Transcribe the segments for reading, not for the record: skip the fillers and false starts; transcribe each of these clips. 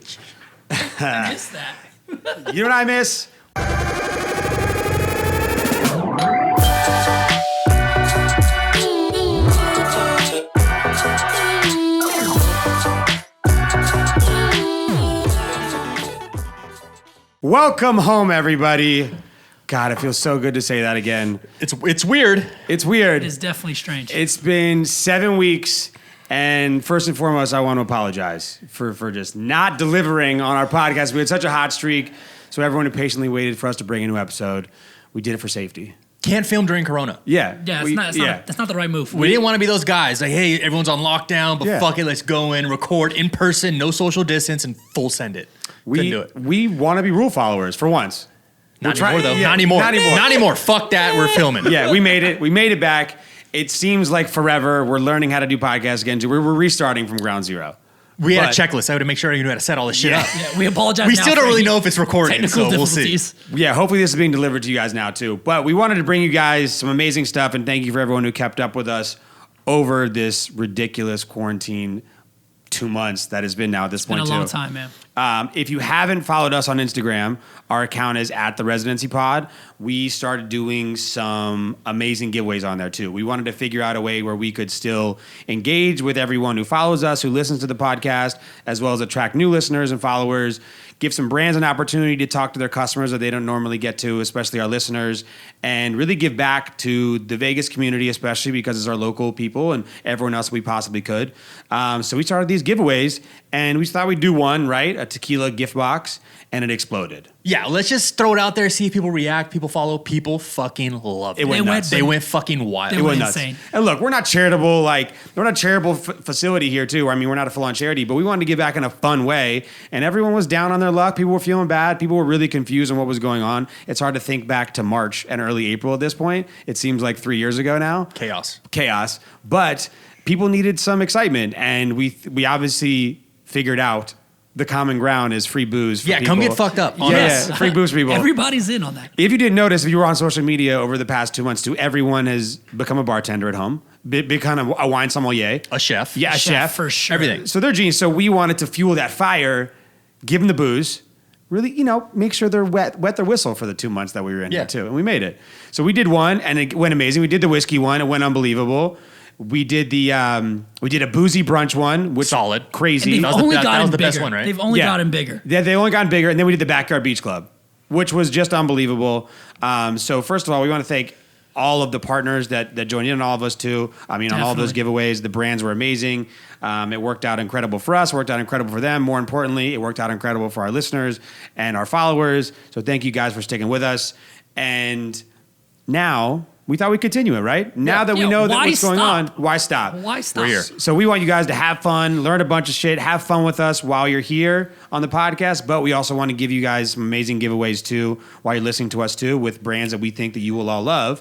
bitch. I missed that. You know what I miss? Welcome home, everybody. God, it feels so good to say that again. It's weird. It's weird. It is definitely strange. It's been 7 weeks, and first and foremost, I want to apologize for just not delivering on our podcast. We had such a hot streak, so everyone who patiently waited for us to bring a new episode, we did it for safety. Can't film during Corona. Yeah. Yeah, that's not the right move. We didn't want to be those guys like, hey, everyone's on lockdown, but Yeah. fuck it, let's go in, record in person, no social distance, and full send it. Couldn't do it. We want to be rule followers for once. Not We're anymore, though. yeah, Not anymore. not anymore. Not anymore. Fuck that. We're filming. Yeah, we made it. We made it back. It seems like forever. We're learning how to do podcasts again. We're restarting from ground zero. We had a But- checklist. I would make sure you knew how to set all this shit up. Yeah, we apologize. We now still for don't really any know if it's recording, technical so we'll see. difficulties. Yeah, hopefully this is being delivered to you guys now too. But we wanted to bring you guys some amazing stuff, and thank you for everyone who kept up with us over this ridiculous quarantine 2 months that has been now at this It's been point a long too. time, man. If you haven't followed us on Instagram, our account is @theresidencypod. We started doing some amazing giveaways on there too. We wanted to figure out a way where we could still engage with everyone who follows us, who listens to the podcast, as well as attract new listeners and followers, give some brands an opportunity to talk to their customers that they don't normally get to, especially our listeners, and really give back to the Vegas community, especially because it's our local people and everyone else we possibly could. So we started these giveaways, and we thought we'd do one, right? A tequila gift box, and it exploded. Yeah, let's just throw it out there, see if people react, people follow. People fucking love it. It went nuts. They went fucking wild. They It went went nuts. insane. And look, we're not charitable. We're not a charitable facility here, too. I mean, we're not a full-on charity, but we wanted to give back in a fun way. And everyone was down on their luck. People were feeling bad. People were really confused on what was going on. It's hard to think back to March and early April at this point. It seems like 3 years ago now. Chaos. But people needed some excitement, and we obviously figured out the common ground is free booze for people. Come get fucked up. Yeah, free booze for people. Everybody's in on that. If you didn't notice, if you were on social media over the past 2 months too, everyone has become a bartender at home, become a wine sommelier. A chef. Yeah, a chef. for sure. Everything. So they're genius. So we wanted to fuel that fire, give them the booze, really, make sure they're wet their whistle for the 2 months that we were in here too. And we made it. So we did one, and it went amazing. We did the whiskey one. It went unbelievable. We did a boozy brunch one, which Solid. Crazy. And That they've was the only best- that gotten was the bigger. best one, right? They've only Yeah. gotten bigger. Yeah, they only gotten bigger, and then we did the Backyard Beach Club, which was just unbelievable. So first of all, we want to thank all of the partners that joined in, all of us too. I mean, on all those giveaways, the brands were amazing. It worked out incredible for us, worked out incredible for them. More importantly, it worked out incredible for our listeners and our followers. So thank you guys for sticking with us. And now we thought we'd continue it, right? Now that we know that why what's going on, stop? why stop? Why stop? We're here. So we want you guys to have fun, learn a bunch of shit, have fun with us while you're here on the podcast. But we also want to give you guys some amazing giveaways too while you're listening to us too with brands that we think that you will all love.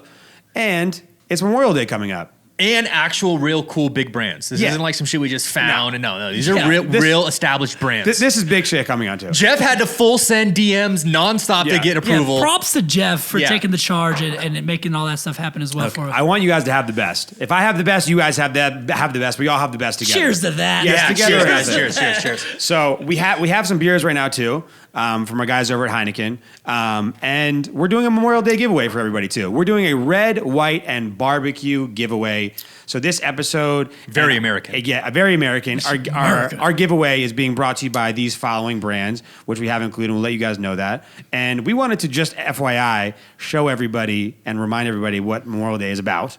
And it's Memorial Day coming up. And actual, real, cool, big brands. This Yeah. isn't like some shit we just found. No. These are Yeah. real established brands. This is big shit coming on too. Jeff had to full send DMs nonstop Yeah. to get approval. Yeah, props to Jeff for Yeah. taking the charge and making all that stuff happen as well for us. I want you guys to have the best. If I have the best, you guys have the best. We all have the best together. Cheers to that. Yes, Yeah, together. cheers, guys. Cheers. So we have some beers right now too, from our guys over at Heineken, and we're doing a Memorial Day giveaway for everybody too. We're doing a red, white, and barbecue giveaway. So this episode, Very American. Yeah, very American. America. Our giveaway is being brought to you by these following brands, which we have included. We'll let you guys know that. And we wanted to just FYI show everybody and remind everybody what Memorial Day is about.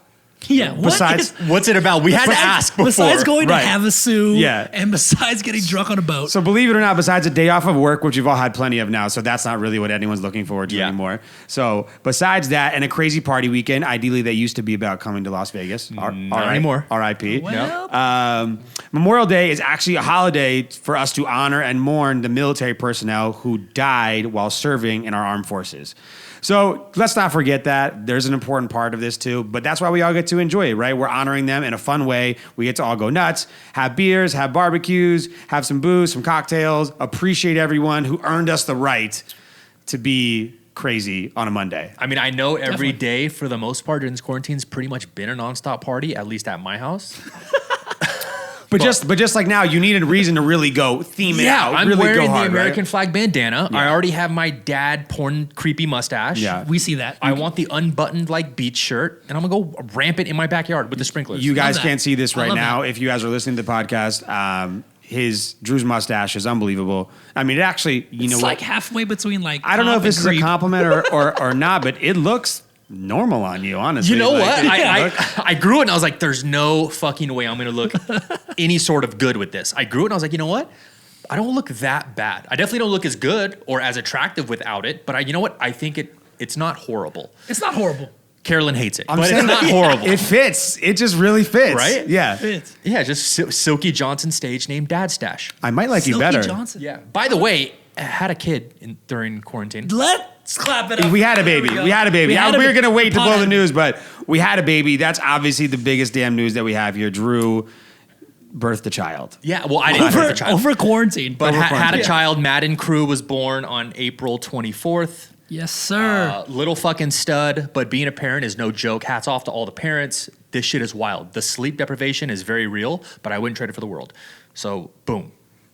Yeah. What's it about? We had to ask before. Besides going Right. to Havasu, Yeah. and besides getting drunk on a boat. So believe it or not, besides a day off of work, which you've all had plenty of now, so that's not really what anyone's looking forward to Yeah. anymore. So besides that, and a crazy party weekend, ideally they used to be about coming to Las Vegas. Not anymore. R.I.P. Well, Memorial Day is actually a holiday for us to honor and mourn the military personnel who died while serving in our armed forces. So let's not forget that. There's an important part of this too, but that's why we all get to enjoy it, right? We're honoring them in a fun way. We get to all go nuts, have beers, have barbecues, have some booze, some cocktails, appreciate everyone who earned us the right to be crazy on a Monday. I mean, I know every Definitely. day for the most part during this quarantine's pretty much been a nonstop party, at least at my house. But just like now, you need a reason to really go theme it out. I'm really wearing go hard, the American right? flag bandana. Yeah. I already have my dad porn creepy mustache. Yeah. We see that. I want the unbuttoned like beach shirt, and I'm gonna go rampant in my backyard with the sprinklers. You guys that. can't see this I right love now. that. If you guys are listening to the podcast, Drew's mustache is unbelievable. I mean, it actually, It's like halfway between like. I don't know if cop this and is a creep. compliment or not, but it looks normal on you, honestly. You know Like, what? I grew it and I was like, there's no fucking way I'm going to look any sort of good with this. I grew it and I was like, you know what? I don't look that bad. I definitely don't look as good or as attractive without it, but you know what? I think it's not horrible. It's not horrible. Carolyn hates it, I'm but saying it's not horrible. It fits. It just really fits. Right? Yeah. It's Yeah, just Silky Johnson stage name Dad Stash. I might like you Silky better. Johnson. Yeah. By the way, I had a kid during quarantine. Let's clap it up. We had a baby. There We had a baby. We had We a were going to wait to pod blow the had- news, but we had a baby. That's obviously the biggest damn news that we have here. Drew birthed a child. Yeah, well, I didn't have a child. Over quarantine. But had a quarantine. child. Madden Crew was born on April 24th. Yes, sir. Little fucking stud, but being a parent is no joke. Hats off to all the parents. This shit is wild. The sleep deprivation is very real, but I wouldn't trade it for the world. So, boom.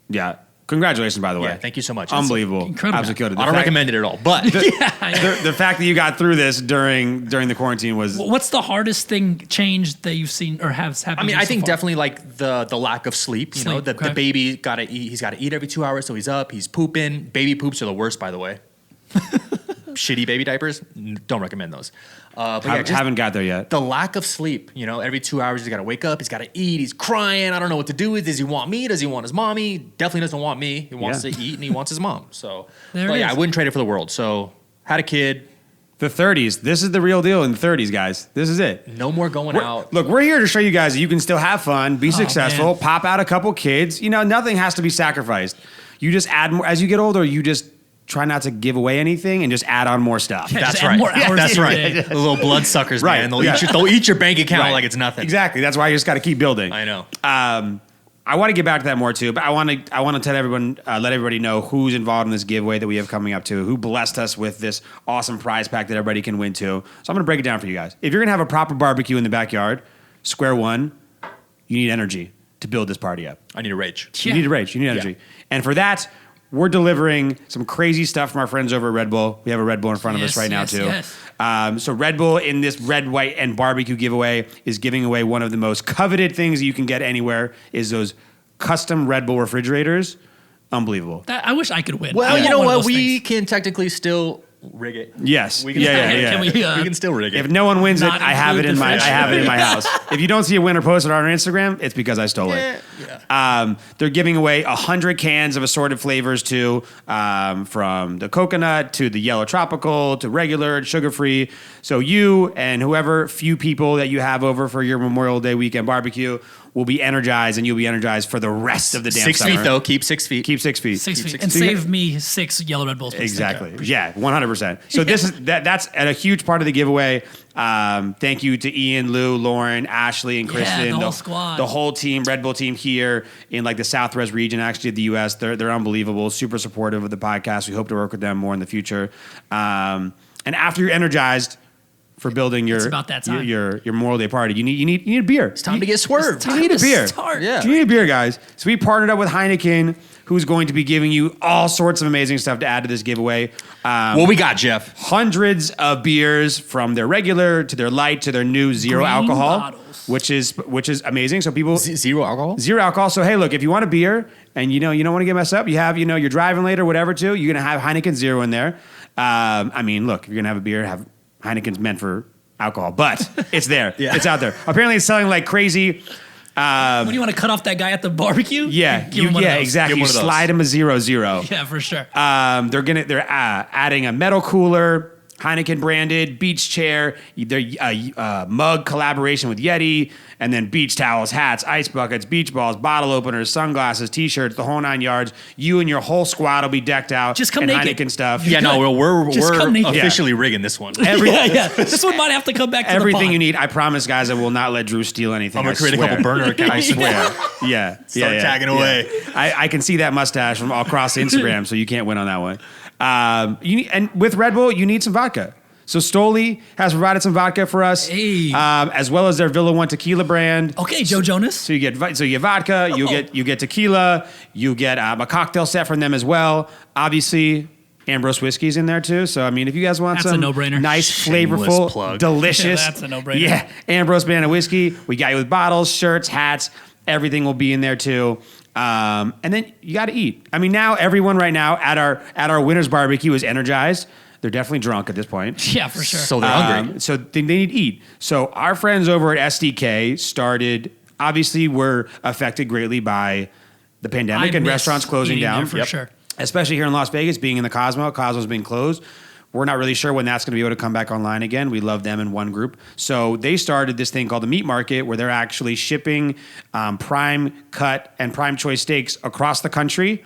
Yeah. Congratulations, by the way. Yeah, thank you so much. Unbelievable. incredible. Absolutely killed it. I don't recommend it at all, but The fact that you got through this during the quarantine was What's the hardest thing change that you've seen or has happened? I mean, to you I so think far? definitely like the lack of sleep. You know, Sleep, the okay. baby gotta eat. He's got to eat every 2 hours, so he's up. He's pooping. Baby poops are the worst, by the way. Shitty baby diapers. Don't recommend those. But yeah, just haven't got there yet. the lack of sleep. You know, every 2 hours he's got to wake up. He's got to eat. He's crying. I don't know what to do. Does he want me? Does he want his mommy? Definitely doesn't want me. He wants Yeah. to eat and he wants his mom. So, There but it yeah, is. I wouldn't trade it for the world. So, had a kid. The 30s. This is the real deal in the 30s, guys. This is it. No more going out. Look, we're here to show you guys that you can still have fun, be successful, man. pop out a couple kids. You know, nothing has to be sacrificed. You just add more as you get older. You just try not to give away anything and just add on more stuff. Yeah. That's Just add right. more hours That's to your right. day. The little bloodsuckers, Right. man. They'll, Yeah. they'll eat your bank account Right. like it's nothing. Exactly. That's why you just got to keep building. I know. I want to get back to that more too, but I want to tell everyone, let everybody know who's involved in this giveaway that we have coming up too, who blessed us with this awesome prize pack that everybody can win too. So I'm going to break it down for you guys. If you're going to have a proper barbecue in the backyard, square one, you need energy to build this party up. I need a rage. You need a rage. You need energy. And for that, we're delivering some crazy stuff from our friends over at Red Bull. We have a Red Bull in front of us Yes, right now yes, too. yes. So Red Bull in this red, white, and barbecue giveaway is giving away one of the most coveted things that you can get anywhere is those custom Red Bull refrigerators. Unbelievable. I wish I could win. Well, I you want know one of what? those We things. can technically still rig it. Yes. We can yeah. Can we, We can still rig it. If no one wins it, Not I have it include in the my fish. house. If you don't see a winner posted on our Instagram, it's because I stole it. They're giving away 100 cans of assorted flavors too, from the coconut to the yellow tropical to regular sugar free. So you and whoever few people that you have over for your Memorial Day weekend barbecue will be energized, and you'll be energized for the rest of the damn 6 summer. feet though. Keep 6 feet. Keep 6 feet. 6 feet. six And feet. save me 6 yellow Red Bulls. please. Exactly. Thank you. Yeah, 100%. So this is that's a huge part of the giveaway. Thank you to Ian, Lou, Lauren, Ashley, and Yeah, Kristen. the whole squad. The whole team, Red Bull team here in like the Southwest region, actually of the US. They're unbelievable, super supportive of the podcast. We hope to work with them more in the future. And after you're energized for building your It's about that time. your Memorial Day party, you need a beer. It's time to get swerved. You need a beer. Start. Yeah. You need a beer, guys. So we partnered up with Heineken, who's going to be giving you all sorts of amazing stuff to add to this giveaway. What we got, Jeff? Hundreds of beers from their regular to their light to their new zero Green alcohol, bottles. which is amazing. So people Zero alcohol? zero alcohol. So hey, look, if you want a beer and you don't want to get messed up, you have you're driving later, whatever too. You're gonna have Heineken Zero in there. I mean, look, if you're gonna have a beer, have Heineken's meant for alcohol, but it's there. Yeah. It's out there. Apparently, it's selling like crazy. When you want to cut off that guy at the barbecue? Yeah, Give him one of those. exactly. Give You one of those. slide him a 0-0. Yeah, for sure. They're adding a metal cooler, Heineken branded beach chair, their mug collaboration with Yeti, and then beach towels, hats, ice buckets, beach balls, bottle openers, sunglasses, t-shirts, the whole 9 yards. You and your whole squad will be decked out. Just come in naked. Heineken stuff. Yeah, no, we're Just come naked. officially rigging this one. yeah. This one might have to come back to the Everything pod. you need. I promise, guys, I will not let Drew steal anything. I'm gonna I create a swear. couple burner accounts. I swear. Yeah. Start yeah, tagging yeah. away. I can see that mustache from across Instagram, so you can't win on that one. And with Red Bull, you need some vodka. So Stoli has provided some vodka for us, Hey. as well as their Villa One tequila brand. Okay, Joe Jonas. So you get vodka, you get tequila, you get a cocktail set from them as well. Obviously, Ambrose whiskey's in there too. So I mean, if you guys want That's a some no-brainer. nice, Shameless flavorful, plug. delicious, Yeah, that's a no-brainer. Yeah, Ambrose banana whiskey. We got you with bottles, shirts, hats. Everything will be in there too. And then you got to eat. I mean, now everyone right now at our winter's barbecue is energized. They're definitely drunk at this point. Yeah, for sure. So they're hungry. So they need to eat. So our friends over at SDK started. Obviously, we're affected greatly by the pandemic and miss restaurants closing eating down. there for sure. Especially here in Las Vegas, being in the Cosmo. Cosmo's being closed. We're not really sure when that's going to be able to come back online again. We love them in one group. So they started this thing called the Meat Market, where they're actually shipping prime cut and prime choice steaks across the country,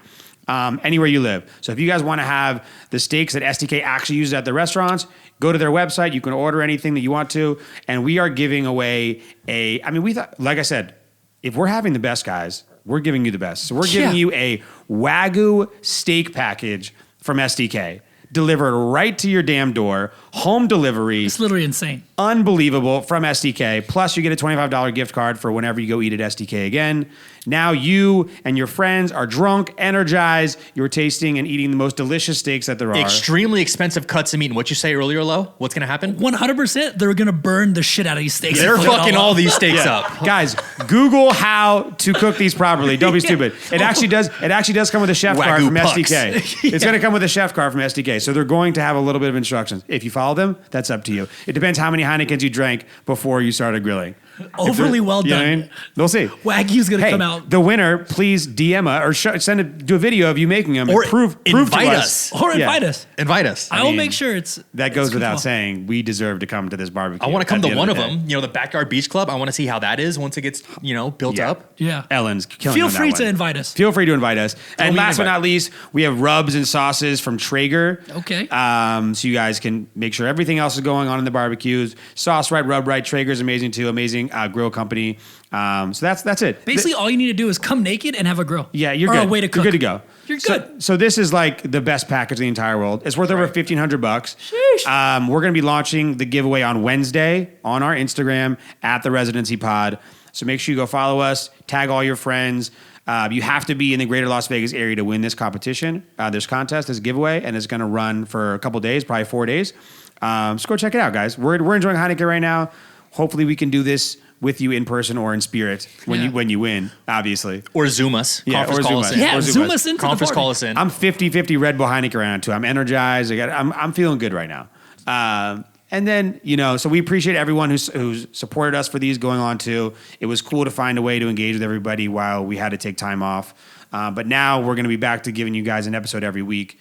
anywhere you live. So if you guys want to have the steaks that SDK actually uses at the restaurants, go to their website. You can order anything that you want to. And we are giving away we thought, like I said, if we're having the best, guys, we're giving you the best. So we're giving you a Wagyu steak package from SDK. Delivered right to your damn door, home delivery. It's literally insane. Unbelievable from SDK. Plus, you get a $25 gift card for whenever you go eat at SDK again. Now you and your friends are drunk, energized. You're tasting and eating the most delicious steaks that there are. Extremely expensive cuts of meat. And what you say earlier, Lo? What's going to happen? 100%, they're gonna burn the shit out of these steaks. They're and cook it fucking all all up. these steaks up. Guys, Google how to cook these properly. Don't be stupid. It actually does come with a chef card Wagyu from pucks. SDK. It's going to come with a chef card from SDK. So they're going to have a little bit of instructions. If you follow them, that's up to you. It depends how many Heinekens you drank before you started grilling. Overly well You know done. what I mean? We'll see. Wagyu's gonna Hey, come out. the winner, please DM us or do a video of you making them. Or and prove invite to us. Or invite us. Invite us. I will mean, make sure it's That goes it's without cool. saying. We deserve to come to this barbecue. I want to come at to the one end of the day. them. You know, the Backyard Beach Club. I want to see how that is once it gets, built Yeah. up. Yeah. Ellen's killing Feel on that free one. to invite us. Feel free to invite us. And we last but invite. not least, we have rubs and sauces from Traeger. Okay. So you guys can make sure everything else is going on in the barbecues. Sauce right, rub right. Traeger's amazing too. Amazing grill company. So that's it. Basically, all you need to do is come naked and have a grill. Yeah, you're or good. a way to cook. You're good to go. You're good. So this is like the best package in the entire world. It's worth over $1,500. Sheesh. We're going to be launching the giveaway on Wednesday on our Instagram at the Residency Pod. So make sure you go follow us, tag all your friends. You have to be in the greater Las Vegas area to win this competition, this contest, this giveaway, and it's going to run for a couple days, probably 4 days. So go check it out, guys. We're enjoying Heineken right now. Hopefully we can do this with you in person or in spirit when you win, obviously. Or Zoom us. Yeah, Conference or call Zoom us us. in. Yeah, Or zoom us into Conference the call party. us in. I'm 50-50 Red Bull Heineken around too. I'm energized. I'm feeling good right now. And then, so we appreciate everyone who's supported us for these going on too. It was cool to find a way to engage with everybody while we had to take time off. But now we're going to be back to giving you guys an episode every week.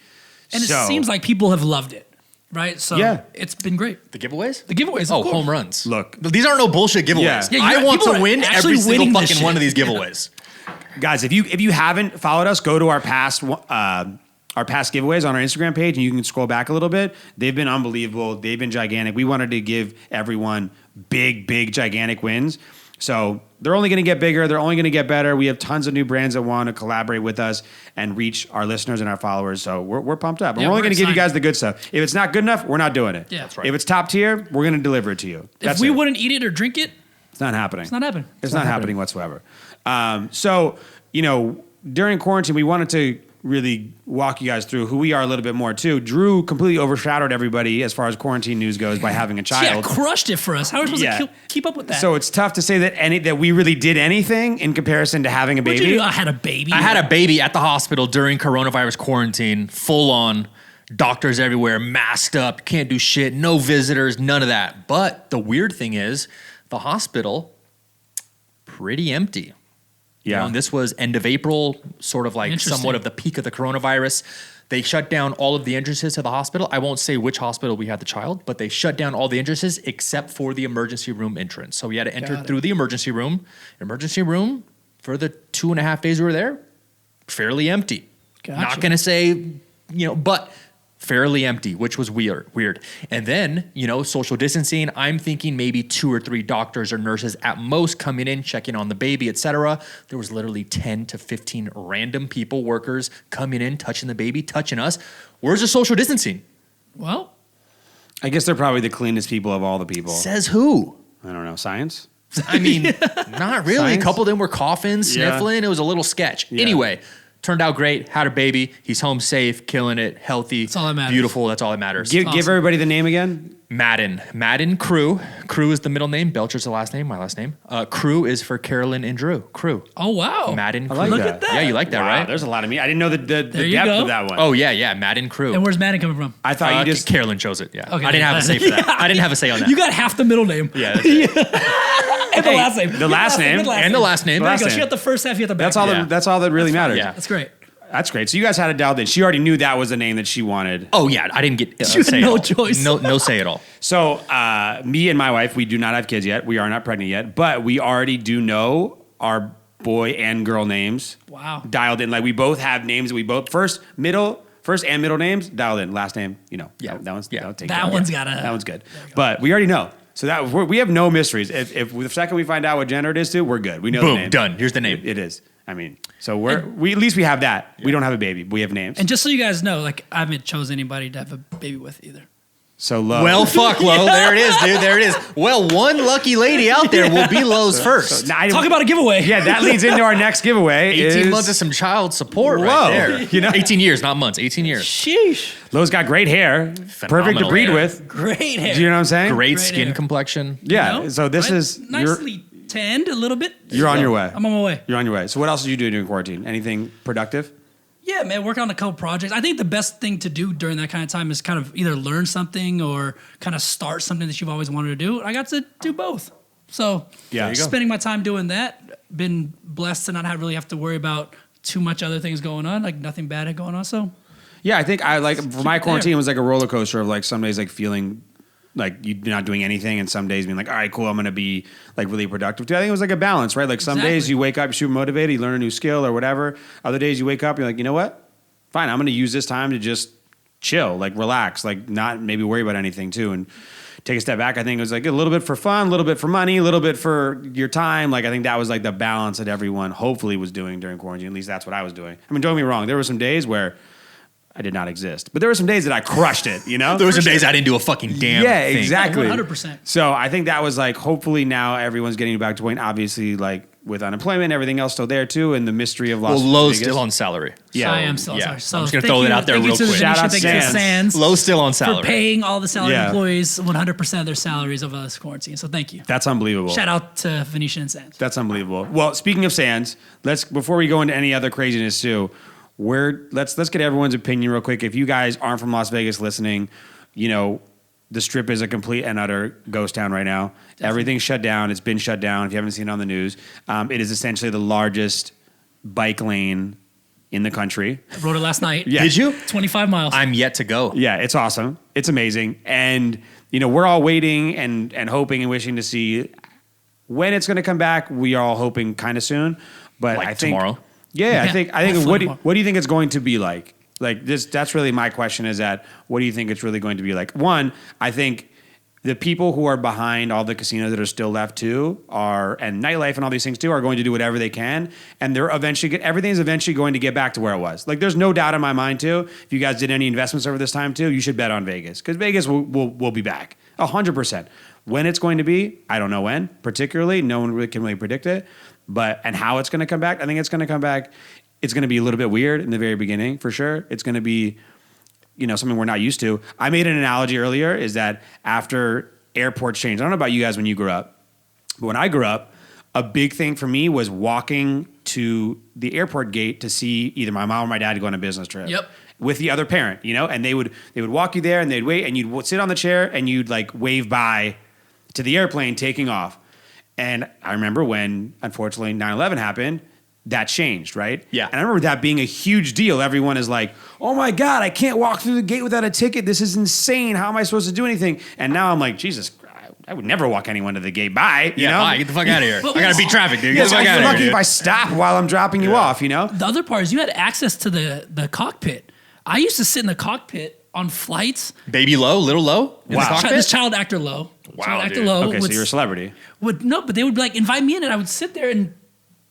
And So- it seems like people have loved it, right? So Yeah. it's been great. The giveaways? The giveaways, of Oh, course. home runs. Look. These aren't no bullshit giveaways. Yeah. Yeah, I want people to are win actually every single winning this fucking one shit. of these giveaways. Guys, if you haven't followed us, go to our past giveaways on our Instagram page, and you can scroll back a little bit. They've been unbelievable. They've been gigantic. We wanted to give everyone big, gigantic wins. So they're only going to get bigger. They're only going to get better. We have tons of new brands that want to collaborate with us and reach our listeners and our followers. So we're pumped up. And Yeah, we're only we're going to give you excited. guys the good stuff. If it's not good enough, we're not doing it. Yeah, that's right. If it's top tier, we're going to deliver it to you. If we wouldn't eat it or drink it, It's not happening. it's not happening. It's not happening whatsoever. So, during quarantine, we wanted to really walk you guys through who we are a little bit more too. Drew completely overshadowed everybody as far as quarantine news goes by having a Yeah, child. crushed it for us. How are we supposed Yeah. to keep up with that? So it's tough to say that we really did anything in comparison to having a What'd baby. you do? I had a baby. I had a baby at the hospital during coronavirus quarantine, full on, doctors everywhere, masked up, can't do shit, no visitors, none of that. But the weird thing is, the hospital, pretty empty. Yeah. And this was end of April, sort of like Interesting. somewhat of the peak of the coronavirus. They shut down all of the entrances to the hospital. I won't say which hospital we had the child, but they shut down all the entrances except for the emergency room entrance. So we had to enter Got it. through the emergency room. Emergency room, for the 2.5 days we were there, fairly empty. Gotcha. Not going to say, but fairly empty, which was weird. And then, social distancing, I'm thinking maybe 2 or 3 doctors or nurses at most coming in, checking on the baby, etc. There was literally 10 to 15 random people, workers, coming in, touching the baby, touching us. Where's the social distancing? Well, I guess they're probably the cleanest people of all the people. Says who? I don't know. Science? I mean, not really. Science? A couple of them were coughing, sniffling. Yeah. It was a little sketch. Yeah. Anyway, turned out great. Had a baby. He's home safe, killing it, healthy. That's all that matters. Beautiful. That's all that matters. Give everybody the name again. Madden Crew. Crew is the middle name. Belcher's the last name. My last name. Crew is for Carolyn and Drew. Crew. Oh, wow. Madden Crew. like Look that. at that. Yeah, you like that, Wow, right? there's a lot of me. I didn't know the depth you go. of that one. Oh yeah. Madden Crew. And where's Madden coming from? I thought you just. Carolyn chose it. Yeah. Okay. I didn't have a say for that. I didn't have a say on that. You got half the middle name. Yeah. That's it. And the last name. the last name. And the last name. The last There you go. name. She got the first half, you got the back. That's all. Yeah. That's all that really matters. Yeah. That's great. That's great. So you guys had it dialed in. She already knew that was the name that she wanted. Oh yeah. I didn't get. You had say no at all. choice. No say at all. So me and my wife, we do not have kids yet. We are not pregnant yet, but we already do know our boy and girl names. Wow. Dialed in. Like we both have names that we both first and middle names dialed in. Last name, Yeah. that one's Yeah. that'll take That care of one's it. gotta- That one's good. But we already know. So that we have no mysteries. If the second we find out what gender it is, we're good. We know the Boom. name. Done. Here's the name. It is. I mean, so we at least we have that. We don't have a baby, but we have names. And just so you guys know, like, I haven't chosen anybody to have a baby with either. So Lo. Well, fuck, Lo. There it is, dude. There it is. Well, one lucky lady out there will be Lo's first. Now, Talk about a giveaway. yeah, that leads into our next giveaway. 18 is- months of some child support Whoa. right there. You know? 18 years, not months. 18 years. Sheesh. Lo's got great hair, perfect to Phenomenal breed hair. with. Great hair. Do you know what I'm saying? Great Great skin hair. complexion. Yeah. You know? So this Right? is nicely tanned a little bit. you're on your way. I'm on my way. You're on your way. So what else did you do during quarantine? Anything productive? Yeah, man, work on a couple projects. I think the best thing to do during that kind of time is kind of either learn something or kind of start something that you've always wanted to do. I got to do both. So Yeah. There you go. spending my time doing that, been blessed to not really have to worry about too much other things going on, like nothing bad going on. So Yeah, I think I like for my it quarantine there. was like a roller coaster of like some days like feeling like you're not doing anything and some days being like, all right, cool, I'm gonna be like really productive too. I think it was like a balance, right? Like some days Exactly. you wake up, you're super motivated, you learn a new skill or whatever. Other days you wake up, you're like, you know what? Fine, I'm gonna use this time to just chill, like relax, like not maybe worry about anything too. And take a step back. I think it was like a little bit for fun, a little bit for money, a little bit for your time. Like I think that was like the balance that everyone hopefully was doing during quarantine. At least that's what I was doing. I mean, don't get me wrong, there were some days where I did not exist. But there were some days that I crushed it, you know? There were some days I didn't do a fucking damn Yeah, thing. exactly. 100%. So I think that was like, hopefully now everyone's getting back to point. Obviously, like with unemployment, everything else still there too, and the mystery of Las Well, Lo's Vegas. still on salary. Yeah. I am still yeah. sorry. So I'm just gonna thank throw you- that out there thank you real to the quick. Shout Venetian, out thank you to Sands. Sands Lo's still on salary. for paying all the salaried Yeah. employees 100% of their salaries over this quarantine. So thank you. That's unbelievable. Shout out to Venetian and Sands. That's unbelievable. Well, speaking of Sands, let's before we go into any other craziness too, let's get everyone's opinion real quick. If you guys aren't from Las Vegas listening, you know, the Strip is a complete and utter ghost town right now. Everything's shut down. It's been shut down. If you haven't seen it on the news, it is essentially the largest bike lane in the country. I rode it last night. Yeah. Did you? 25 miles. I'm yet to go. Yeah, it's awesome. It's amazing. And, you know, we're all waiting and hoping and wishing to see when it's going to come back. We are all hoping kind of soon. But Like I think tomorrow? Yeah, Yeah, I think hopefully what tomorrow. do you think it's going to be like? Like this that's really my question is that what do you think it's really going to be like? One, I think the people who are behind all the casinos that are still left too and nightlife and all these things too are going to do whatever they can, and everything's eventually going to get back to where it was. Like there's no doubt in my mind too. If you guys did any investments over this time too, you should bet on Vegas because Vegas will be back 100%. When it's going to be, I don't know when. Particularly, no one really can really predict it. And how it's going to come back, I think it's going to come back. It's going to be a little bit weird in the very beginning for sure. It's going to be, you know, something we're not used to. I made an analogy earlier is that after airports changed, I don't know about you guys when you grew up, but when I grew up, a big thing for me was walking to the airport gate to see either my mom or my dad go on a business trip. Yep. With the other parent, you know, and they would walk you there and they'd wait and you'd sit on the chair and you'd like wave bye to the airplane taking off. And I remember when, unfortunately, 9/11 happened, that changed, right? Yeah. And I remember that being a huge deal. Everyone is like, oh my God, I can't walk through the gate without a ticket. This is insane. How am I supposed to do anything? And now I'm like, Jesus, I would never walk anyone to the gate. Bye. You know? Bye, get the fuck out of here. But I gotta beat traffic, dude. Get Yes, the fuck I'm out of lucky here. if I stop while I'm dropping you off, you know? The other part is you had access to the cockpit. I used to sit in the cockpit on flights. Baby Low, little Low. In the Wow. cockpit? This child actor Low. Wow, Child actor dude. Low Okay, so you're a celebrity. but they would like invite me in and I would sit there and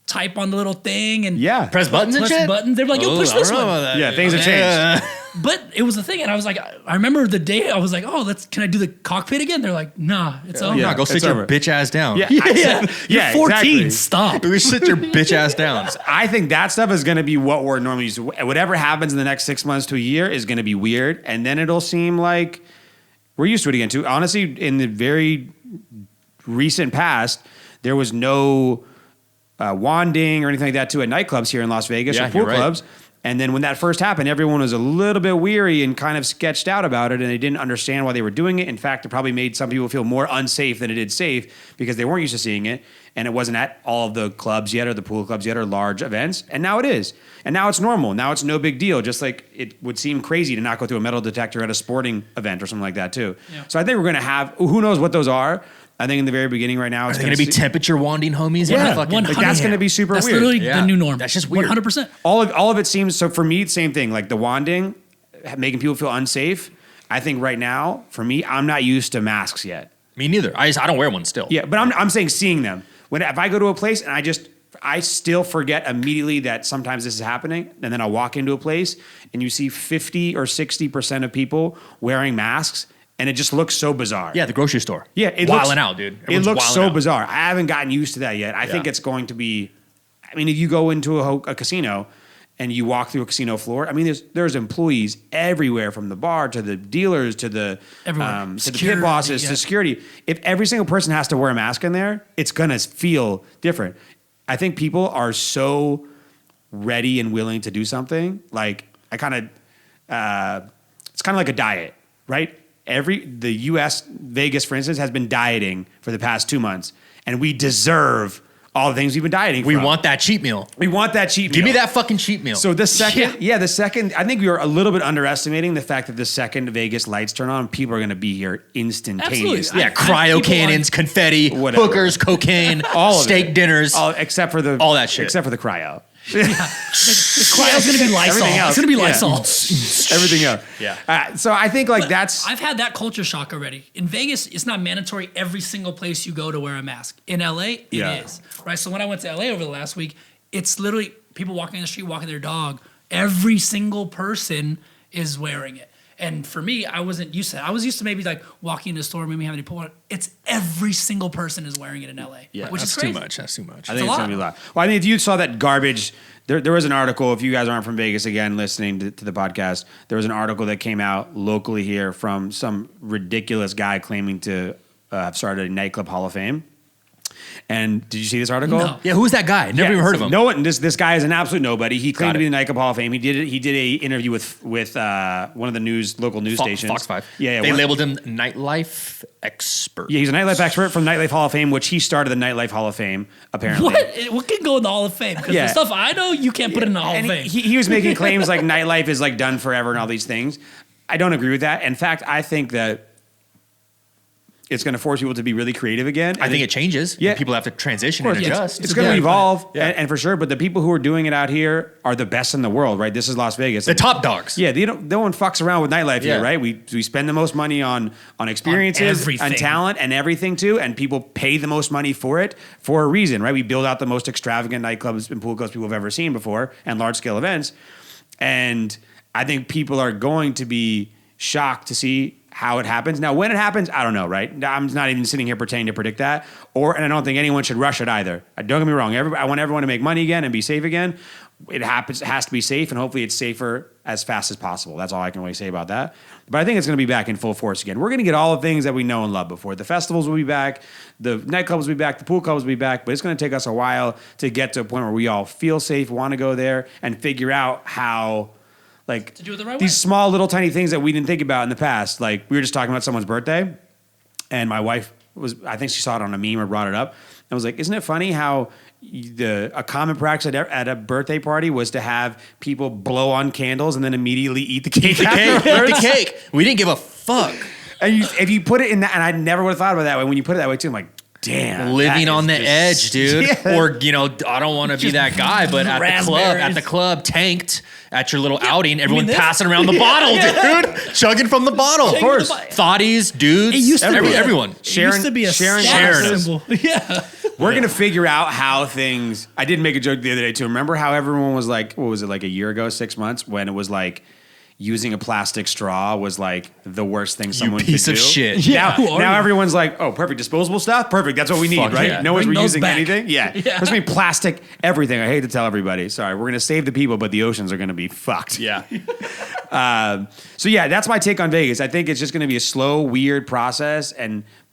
type on the little thing and Yeah. Press buttons and push shit. buttons. They were like, yo, Oh, push I don't this know one. about that. Yeah, things have Yeah. changed. But it was a thing, and I was like, I remember the day I was like, oh, can I do the cockpit again? They're like, nah, it's over. Yeah, go sit your bitch ass down. Yeah, You're 14. exactly. Stop. Go sit your bitch ass down. I think that stuff is going to be what we're normally used to. Whatever happens in the next 6 months to a year is going to be weird, and then it'll seem like we're used to it again too. Honestly, in the very recent past, there was no wanding or anything like that too at nightclubs here in Las Vegas or pool clubs. And then when that first happened, everyone was a little bit weary and kind of sketched out about it, and they didn't understand why they were doing it. In fact, it probably made some people feel more unsafe than it did safe because they weren't used to seeing it, and it wasn't at all of the clubs yet or the pool clubs yet or large events. And now it is. And now it's normal. Now it's no big deal, just like it would seem crazy to not go through a metal detector at a sporting event or something like that too. Yeah. So I think we're going to have, who knows what those are. I think in the very beginning right now, it's going to be temperature wanding homies. Yeah, like that's going to be super that's weird. That's literally the new norm. That's just weird. 100%. All of it seems, so for me, same thing, like the wanding, making people feel unsafe. I think right now, for me, I'm not used to masks yet. Me neither. I don't wear one still. Yeah, but I'm saying seeing them. If I go to a place and I still forget immediately that sometimes this is happening, and then I'll walk into a place and you see 50 or 60% of people wearing masks, and it just looks so bizarre. Yeah, the grocery store. Yeah, it wilding out, dude. It looks so bizarre. I haven't gotten used to that yet. I think it's going to be. I mean, if you go into a casino and you walk through a casino floor, I mean, there's employees everywhere, from the bar to the dealers to the pit bosses to security. If every single person has to wear a mask in there, it's gonna feel different. I think people are so ready and willing to do something. Like it's kind of like a diet, right? The U.S. Vegas, for instance, has been dieting for the past 2 months, and we deserve all the things we've been dieting. We want that cheat meal. We want that cheat meal. Give me that fucking cheat meal. So the second, I think we were a little bit underestimating the fact that the second Vegas lights turn on, people are going to be here instantaneously. Absolutely. Yeah, cryo cannons, confetti, hookers, cocaine, all steak dinners, except for all that shit, except for the cryo. The cryo's going to be Lysol. Everything else. It's going to be Lysol. Everything else. Yeah. So I think that's. I've had that culture shock already. In Vegas, it's not mandatory every single place you go to wear a mask. In LA, it is. Right? So when I went to LA over the last week, it's literally people walking in the street, walking their dog. Every single person is wearing it. And for me, I wasn't used to that. I was used to maybe like walking in the store, maybe having to pull it. It's every single person is wearing it in LA. Yeah, which that's is crazy. too much. That's too much. I think it's going to be a lot. Well, I mean, if you saw that garbage, there was an article, if you guys aren't from Vegas, again, listening to the podcast, there was an article that came out locally here from some ridiculous guy claiming to have started a nightclub Hall of Fame. And did you see this article? No. Yeah, who's that guy? Never even heard of him. No one. This guy is an absolute nobody. He claimed to be the Nightclub Hall of Fame. He did a interview with one of the local news stations, Fox 5. Yeah, they labeled him nightlife expert. Yeah, he's a nightlife expert from Nightlife Hall of Fame, which he started the Nightlife Hall of Fame. Apparently, what can go in the Hall of Fame? Because the stuff I know, you can't put in the Hall of Fame. He was making claims like nightlife is like done forever and all these things. I don't agree with that. In fact, I think that it's going to force people to be really creative again. I think it changes. Yeah. People have to transition and adjust. It's going to evolve, and for sure. But the people who are doing it out here are the best in the world, right? This is Las Vegas. The top dogs. Yeah, no one fucks around with nightlife here, right? We spend the most money on experiences, on talent, and everything too. And people pay the most money for it for a reason, right? We build out the most extravagant nightclubs and pool clubs people have ever seen before, and large scale events. And I think people are going to be shocked to see how it happens. Now, when it happens, I don't know, right? I'm not even sitting here pretending to predict that. And I don't think anyone should rush it either. Don't get me wrong. I want everyone to make money again and be safe again. It has to be safe, and hopefully it's safer as fast as possible. That's all I can really say about that. But I think it's going to be back in full force again. We're going to get all the things that we know and love before. The festivals will be back. The nightclubs will be back. The pool clubs will be back. But it's going to take us a while to get to a point where we all feel safe, want to go there, and figure out how... Like to do it the right these way. small little tiny things that we didn't think about in the past. Like we were just talking about someone's birthday, and my wife I think she saw it on a meme or brought it up, and was like, "Isn't it funny how a common practice at a birthday party was to have people blow on candles and then immediately eat the cake? Eat the cake. We didn't give a fuck. And if you put it in that, and I never would have thought about it that way. When you put it that way too, I'm like, damn, living on the edge, dude. Yeah. Or I don't want to be that guy, but at the club, tanked at your little outing, everyone passing around the bottle, dude, chugging from the bottle. Of course, thotties, dudes, everyone. Sharon, it used to be a status symbol. Yeah. We're going to figure out how things... I did make a joke the other day, too. Remember how everyone was like, what was it, like a year ago, 6 months, when it was like, using a plastic straw was like the worst thing someone could do. piece of shit. Yeah, who Now, are now you? everyone's like, oh, perfect disposable stuff. Perfect. That's what we need, Fuck right? yeah. No one's Bring those reusing back. anything. Yeah. Yeah. There's going to be plastic everything. I hate to tell everybody. Sorry. We're going to save the people, but the oceans are going to be fucked. Yeah. So yeah, that's my take on Vegas. I think it's just going to be a slow, weird process.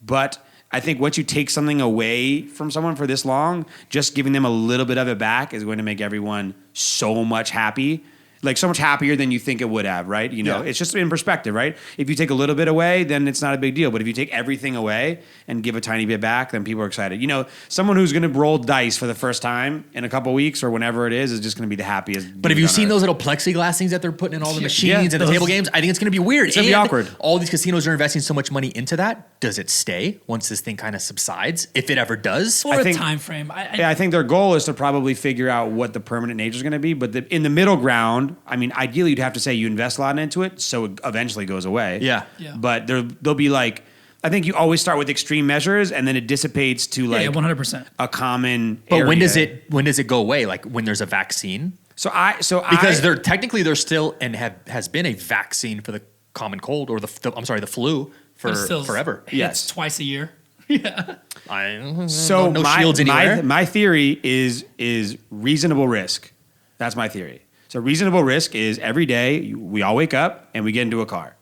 But I think once you take something away from someone for this long, just giving them a little bit of it back is going to make everyone so much happy. Like so much happier than you think it would have, right? You know, Yeah. it's just in perspective, right? If you take a little bit away, then it's not a big deal. But if you take everything away and give a tiny bit back, then people are excited. You know, someone who's going to roll dice for the first time in a couple weeks or whenever it is just going to be the happiest. But have dude you on seen earth. those little plexiglass things that they're putting in all the machines Yeah, and the those- table games? I think it's going to be weird. It's gonna be awkward. All these casinos are investing so much money into that. Does it stay once this thing kind of subsides? If it ever does? Or I a think- time frame. Yeah, I think their goal is to probably figure out what the permanent nature is going to be. But in the middle ground, I mean, ideally you'd have to say you invest a lot into it, so it eventually goes away. Yeah. Yeah. But there'll be like, I think you always start with extreme measures, and then it dissipates to like 100%. a common. But when area. does it go away? Like when there's a vaccine? I, Because there's still and has been a vaccine for the common cold or the flu for But still, forever. It's Yes. twice a year. so no my, shields anywhere. my theory is reasonable risk. That's my theory. So reasonable risk is every day we all wake up and we get into a car.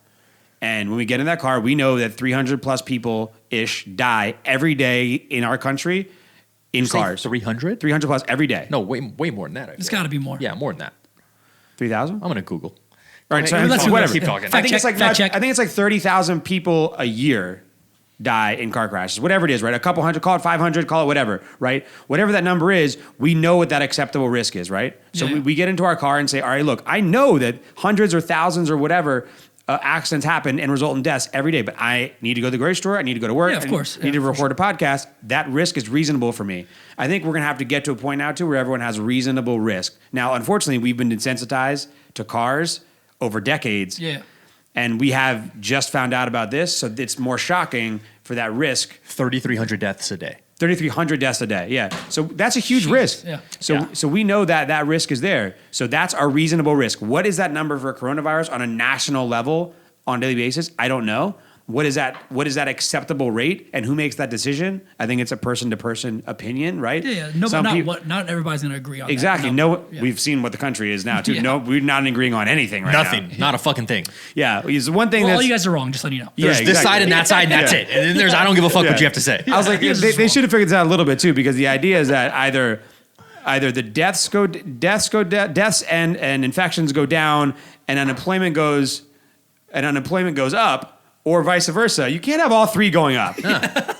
And when we get in that car, we know that 300 plus people ish die every day in our country in cars. 300? 300 plus every day. No, way more than that. I It's feel. got to be more. Yeah, more than that. 3,000? I'm gonna Google. All right, so Hey, let's whatever. keep talking. I think it's like Fact check. I think it's like 30,000 people a year die in car crashes, whatever it is, right? A couple hundred, call it 500, call it whatever, right? Whatever that number is, we know what that acceptable risk is, right? So Yeah. we get into our car and say, all right, look, I know that hundreds or thousands or whatever accidents happen and result in deaths every day, but I need to go to the grocery store, I need to go to work, Yeah, of course. I need to Yeah, for record a podcast. That risk is reasonable for me. I think we're going to have to get to a point now too where everyone has reasonable risk. Now, unfortunately, we've been desensitized to cars over decades. Yeah. And we have just found out about this, so it's more shocking for that risk. 3,300 deaths a day. 3,300 deaths a day, yeah. So that's a huge risk. yeah. So we know that risk is there. So that's our reasonable risk. What is that number for coronavirus on a national level on a daily basis? I don't know. What is that acceptable rate, and who makes that decision? I think it's a person-to-person opinion, right? Yeah. No, Some but people- not everybody's going to agree on Exactly. that. No, Yeah. we've seen what the country is now too. Yeah. No, we're not agreeing on anything right Nothing. now. Not a fucking thing. Yeah, it's one thing Well, all that's you guys are wrong, just letting you know. Yeah, There's this exactly. side and that side, and that's Yeah. it. And then there's I don't give a fuck Yeah. what you have to say. I was like, Yeah, they should have figured this out a little bit too, because the idea is that either the deaths and infections go down, and unemployment goes up, or vice versa. You can't have all three going up.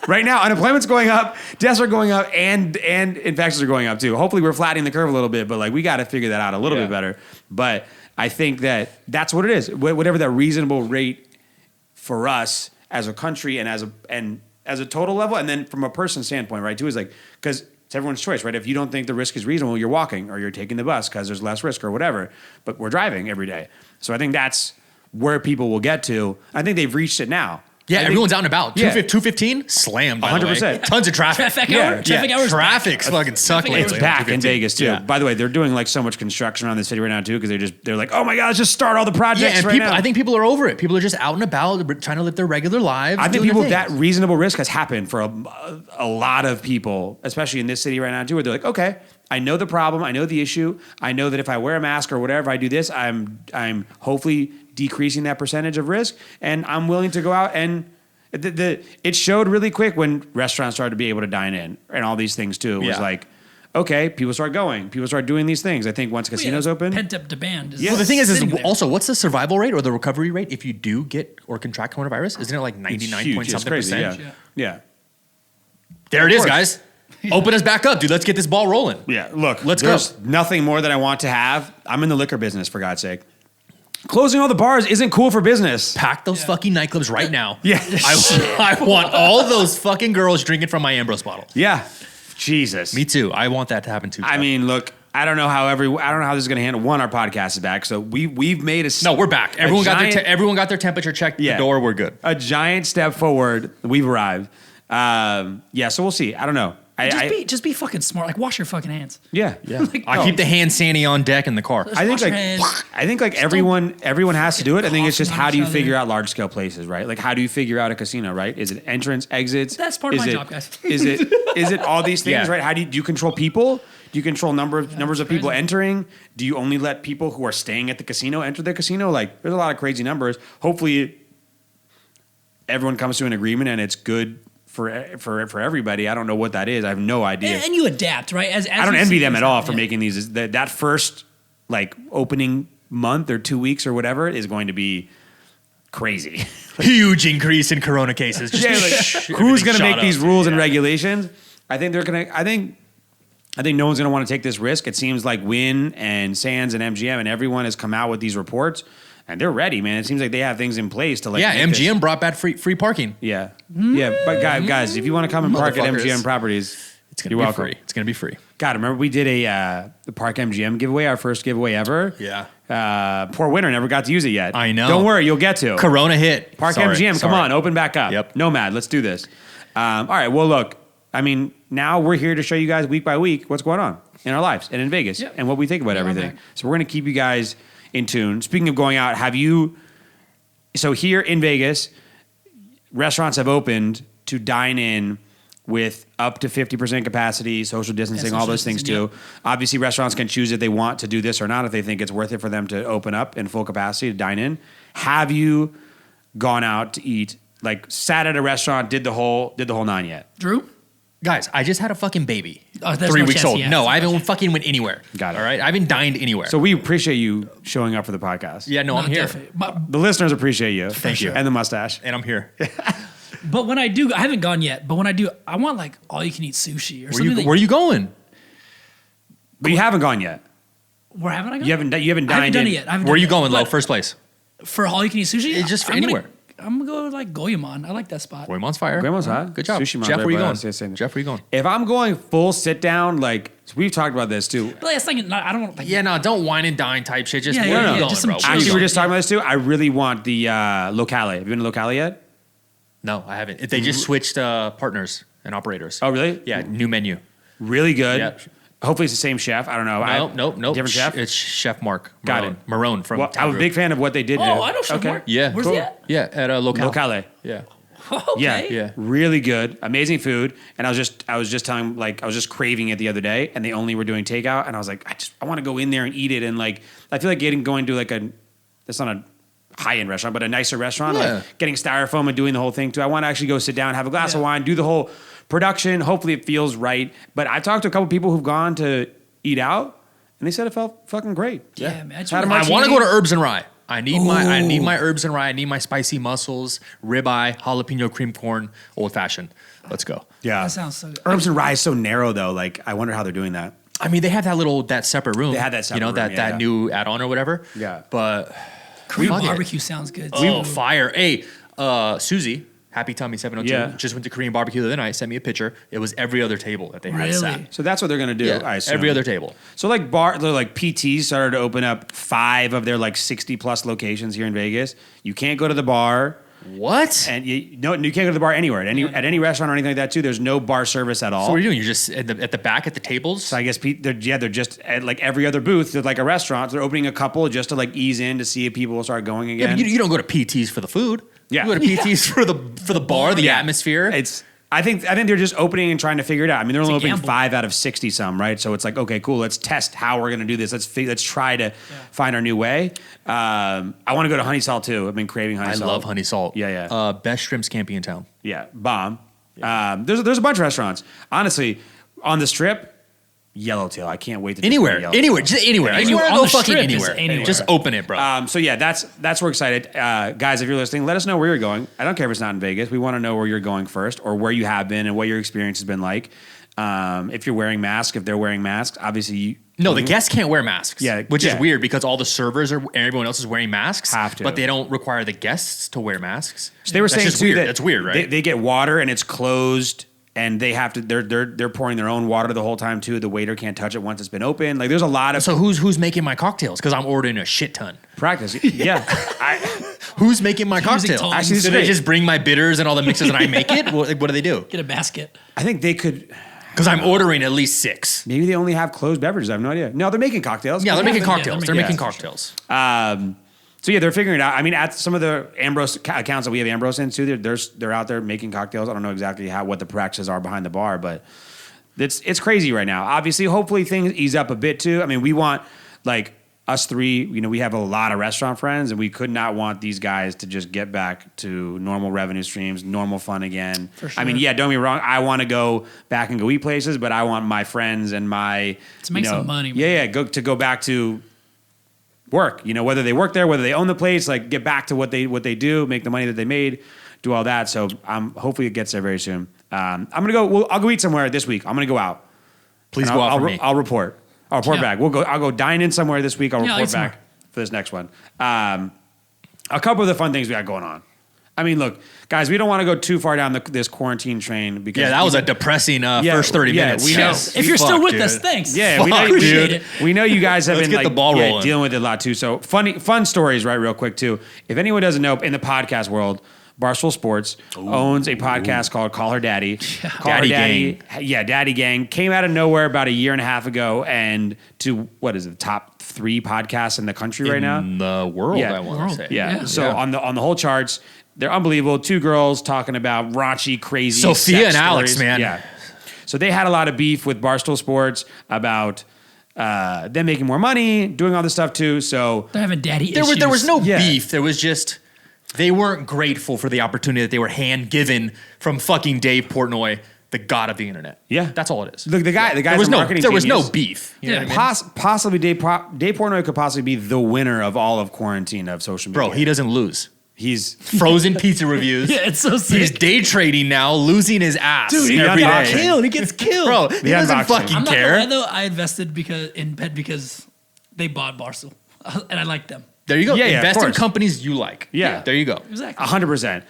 Right now, unemployment's going up, deaths are going up, and infections are going up too. Hopefully, we're flattening the curve a little bit, but like we got to figure that out a little Yeah. bit better. But I think that's what it is. Whatever that reasonable rate for us as a country and as a total level, and then from a person standpoint, right? Too is like, because it's everyone's choice, right? If you don't think the risk is reasonable, you're walking or you're taking the bus because there's less risk or whatever. But we're driving every day, so I think that's where people will get to. I think they've reached it now. Yeah, I think- everyone's out and about. Yeah. 215, slammed. 100%. Tons of traffic. Traffic Yeah, hour. Traffic yeah. hours. Traffic's fucking suck Traffic lately. hours Back in 215. Vegas too. Yeah. By the way, they're doing like so much construction around the city right now too, because they're like, oh my god, let's just start all the Yeah, projects and right people, now. I think people are over it. People are just out and about, trying to live their regular lives. I think doing people their that things. reasonable risk has happened for a lot of people, especially in this city right now too, where they're like, okay, I know the problem, I know the issue, I know that if I wear a mask or whatever, I do this, I'm hopefully decreasing that percentage of risk, and I'm willing to go out and it showed really quick when restaurants started to be able to dine in and all these things too. It was Yeah. like, okay, people start going, people start doing these things. I think once casinos open, Pent up demand. Yeah. Well, the thing is sitting there. also, what's the survival rate or the recovery rate if you do get or contract coronavirus? Isn't it like it's 99 huge. point It's something crazy. percent? Yeah. Yeah. There it is, course. guys. Open us back up, dude. Let's get this ball rolling. Yeah, look, Let's there's go. nothing more that I want to have. I'm in the liquor business, for God's sake. Closing all the bars isn't cool for business. Pack those fucking nightclubs right now. Yeah. I want all those fucking girls drinking from my Ambrose bottle. Yeah. Jesus. Me too. I want that to happen too. I Chuck. mean, look, I don't know how this is going to handle. One, our podcast is back, so we've made a no, we're back. Everyone giant- everyone got their temperature checked. Yeah. The door. We're good. a giant step forward. We've arrived. So we'll see. I don't know. Just be fucking smart. Like wash your fucking hands. Yeah. I keep the hand sandy on deck in the car. I think wash your like hands. I think like everyone has to do it. I think it's just coughing on how do you each figure other. out large scale places, right? Like how do you figure out a casino, right? Is it entrance, exits? That's part of Is my it- job, guys. Is it all these things, Yeah. right? How do you control people? Do you control numbers of people crazy. entering? Do you only let people who are staying at the casino enter the casino? Like there's a lot of crazy numbers. Hopefully everyone comes to an agreement and it's good for everybody. I don't know what that is. I have no idea. And you adapt, right? As I don't you envy see them things at all happen, for making these. That first like opening month or 2 weeks or whatever is going to be crazy. Huge increase in corona cases. Just Who's going to shot make these up. rules and regulations? I think they're going to. I think no one's going to want to take this risk. It seems like Wynn and Sands and MGM and everyone has come out with these reports and they're ready, man. It seems like they have things in place to like. Yeah, make this- MGM brought back free parking. Yeah, yeah. But guys, if you want to come and park at Motherfuckers. MGM properties, It's gonna you're be welcome. free. It's gonna be free. God, remember we did the Park MGM giveaway, our first giveaway ever. Yeah. Poor winner never got to use it yet. I know. Don't worry, you'll get to. Corona hit. Park Sorry, MGM, come sorry. on, open back up. Yep. Nomad, let's do this. All right, well, look, I mean, now we're here to show you guys week by week what's going on in our lives and in Vegas Yep. and what we think about Yeah, I'm everything. back. So we're going to keep you guys in tune. Speaking of going out, so here in Vegas, restaurants have opened to dine in with up to 50% capacity, social distancing, all social those things distancing, too. Obviously, restaurants can choose if they want to do this or not, if they think it's worth it for them to open up in full capacity to dine in. Have you gone out to eat, like sat at a restaurant, did the whole nine yet? Drew? Guys, I just had a fucking baby. Oh, there's 3 no weeks chance old. he has. No, I haven't fucking went anywhere. Got it. All right, I haven't dined anywhere. So we appreciate you showing up for the podcast. yeah, no, I'm here, Definitely. But, The listeners appreciate you. Thank you. And the mustache. and I'm here. but when I do, I haven't gone yet, but when I do, I want like all you can eat sushi or something. Where you going? But you haven't gone yet. Where haven't I gone? You haven't I haven't dined done in. it yet. I haven't Where done you it. going, Lo? But First place. For all you can eat sushi? It's just for I'm gonna- anywhere. I'm gonna go like Goemon. I like that spot. Waymon's fire. Grandma's hot. Good job. Sushi Mon's Jeff, right where you by going? us. Yes, Jeff, where you going? If I'm going full sit down, like so we've talked about this too. But like, it's like, I don't want like, Yeah, no, don't wine and dine type shit. Just Yeah, where yeah, you yeah, going, just some bro? chill Where you Actually, we going? we're just talking about this too. I really want the Locale. Have you been to Locale yet? No, I haven't. They just switched partners and operators. Oh, really? Yeah, new menu. Really good. Yeah. Hopefully it's the same chef. I don't know. Nope. Different chef? It's Chef Mark. Got Marone. it. Marone from Well, Town I'm a Group. big fan of what they did. Oh, I know Chef Mark. Yeah. Where's Cool. he at? Yeah, at Locale. Locale. Yeah. Okay. Yeah. Really good, amazing food. And I was just telling, like, I was just craving it the other day, and they only were doing takeout, and I was like, I want to go in there and eat it, and like, I feel like going to like that's not a high-end restaurant, but a nicer restaurant, Yeah. like getting styrofoam and doing the whole thing too. I want to actually go sit down, have a glass of Yeah. wine, do the whole production. Hopefully it feels right. But I've talked to a couple people who've gone to eat out, and they said it felt fucking great. Yeah, man. Had a I martini. want to go to Herbs and Rye. I need my herbs and rye. I need my spicy mussels, ribeye, jalapeno cream corn, old fashioned. Let's go. Yeah. That sounds so good. Herbs and Rye is so narrow though. Like, I wonder how they're doing that. I mean, they have that separate room. They had that separate room, that yeah. new add-on or whatever. Yeah. But Korean fuck it. barbecue sounds good. Oh, too. fire. Hey, Susie, Happy Tummy 702, Yeah. just went to Korean barbecue the other night, sent me a picture. It was every other table that they had Really? sat. So that's what they're gonna do. Yeah, I assume. every other table. So like PTs started to open up 5 of their like 60 plus locations here in Vegas. You can't go to the bar, What? and you can't go to the bar anywhere at any restaurant or anything like that too. There's no bar service at all. So what are you doing? You're just at the back at the tables? So I guess they're just at like every other booth. They're like a restaurant. They're opening a couple just to like ease in to see if people will start going Yeah, again. but you don't go to PTs for the food. Yeah. You go to PTs for the bar, the Yeah. atmosphere. I think they're just opening and trying to figure it out. I mean, they're only a opening gamble. 5 out of 60 some, right? So it's like, okay, cool. Let's test how we're gonna do this. Let's try to find our new way. I want to go to Honey Salt too. I've been craving Honey I Salt. love honey salt. Yeah. Best shrimp scampi in town. Yeah, bomb. There's a bunch of restaurants. Honestly, on the Strip, Yellowtail. I can't wait to Anywhere, just go to anywhere, just anywhere. Anywhere. Anywhere, On go the fucking strip is anywhere. anywhere. Just open it, bro. So yeah, that's we're excited, guys. If you're listening, let us know where you're going. I don't care if it's not in Vegas. We want to know where you're going first, or where you have been, and what your experience has been like. If you're wearing masks, if they're wearing masks, obviously No, the guests can't wear masks. Yeah, which is yeah. weird because all the servers and everyone else is wearing masks. Have to. but they don't require the guests to wear masks. So they were That's saying just too weird. that That's weird, right? They get water and it's closed, and they have to. They're pouring their own water the whole time too. The waiter can't touch it once it's been open. Like there's a lot of so who's making my cocktails? Because I'm ordering a shit ton. practice. Yeah, Who's making my Using cocktail? tongs. Actually, Do they just bring my bitters and all the mixes and I make it? What do they do? Get a basket. I think they could. Because I'm ordering at least 6. Maybe they only have closed beverages. I have no idea. No, they're making cocktails. Yeah, they're making they're cocktails. They're making- making yeah, cocktails. So yeah, they're figuring it out. I mean, at some of the Ambrose accounts that we have Ambrose in too, they're out there making cocktails. I don't know exactly what the practices are behind the bar, but it's crazy right now. Obviously, hopefully things ease up a bit too. I mean, we want like us three. You know, we have a lot of restaurant friends, and we could not want these guys to just get back to normal revenue streams, normal fun again. For sure. I mean, yeah, don't get me wrong. I want to go back and go eat places, but I want my friends and my To make some money, man. Yeah, go back to work, whether they work there, whether they own the place, like get back to what they do, make the money that they made, do all that. So hopefully it gets there very soon. I'm gonna go. I'll go eat somewhere this week. I'm gonna go out. Please go out for me. I'll report. I'll report Yeah. back. I'll go dine in somewhere this week. I'll Yeah, report like back for this next one. A couple of the fun things we got going on. I mean, look, guys, we don't want to go too far down this quarantine train because Yeah, that was a depressing first 30 minutes. we know. Yes. If you're still Fuck, with dude. us, thanks. Yeah, we know, Appreciate it. we know you guys have Let's been get the ball rolling. dealing with it a lot too. So fun stories, right? Real quick too. If anyone doesn't know, in the podcast world, Barstool Sports owns a podcast called Call Her Daddy. Call Her Daddy Daddy, yeah, Daddy Gang came out of nowhere about a year and a half ago, and to what is it, the top 3 podcasts in the country right now? In the world, Yeah. I want World. to say. Yeah. Yeah. So on the whole charts, they're unbelievable. 2 girls talking about raunchy, crazy Sophia sex and Alex, stories. man. Yeah. So they had a lot of beef with Barstool Sports about them making more money, doing all this stuff too. So They're having daddy There issues. was no Yeah. beef. There was just they weren't grateful for the opportunity that they were hand given from fucking Dave Portnoy, the god of the internet. Yeah. That's all it is. the guy's there was a no marketing there was no genius. beef. You know Yeah. what I mean? Possibly Dave Portnoy could possibly be the winner of all of quarantine of social media. Bro, he doesn't lose. He's Frozen pizza reviews. Yeah, it's so sick. He's day trading now, losing his ass Dude, he every got day. killed. He gets killed. Bro, he doesn't unboxing. fucking I'm not care. gonna lie though. I invested in Pet because they bought Barstool, and I like them. There you go. Yeah, yeah, of Invest in course. companies you like. Yeah. There you go. Exactly. 100%.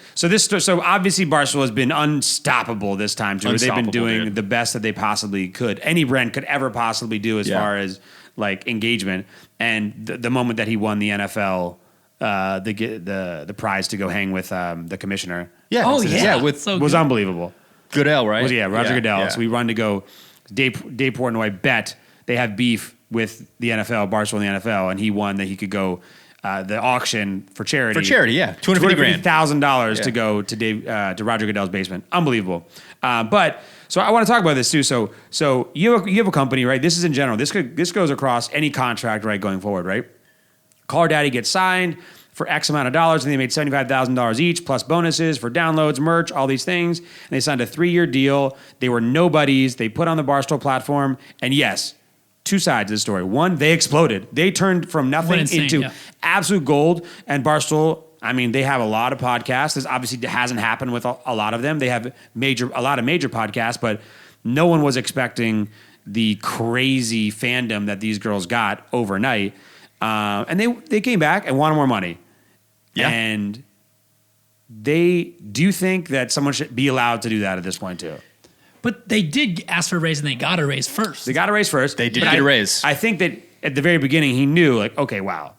So obviously Barstool has been unstoppable this time too. They've been Unstoppable, doing dude. the best that they possibly could. Any brand could ever possibly do as Yeah. far as like engagement. And the moment that he won the NFL, the prize to go hang with the commissioner, Yeah. Oh, it's- yeah. with So was good. unbelievable. Goodell, right? Roger Goodell. Yeah. So we run to go. Dave Portnoy bet they have beef with the NFL, Barstool and the NFL, and he won that he could go the auction for charity. For charity, yeah. $250,000. $250,000 to Yeah. go to Roger Goodell's basement. Unbelievable. But so I want to talk about this too. So you have a company, right? This is in general. This goes across any contract, right, going forward, right? Call Her Daddy gets signed for X amount of dollars, and they made $75,000 each, plus bonuses for downloads, merch, all these things. And they signed a 3-year deal. They were nobodies. They put on the Barstool platform, and yes, 2 sides of the story. One, they exploded. They turned from nothing Went insane, into yeah. absolute gold. And Barstool, I mean, they have a lot of podcasts. This obviously hasn't happened with a lot of them. They have a lot of major podcasts, but no one was expecting the crazy fandom that these girls got overnight. And they came back and wanted more money. Yeah. And do you think that someone should be allowed to do that at this point too? But they did ask for a raise, and they got a raise first. They got a raise first. They did But get a raise. I think that at the very beginning he knew, like, okay, wow,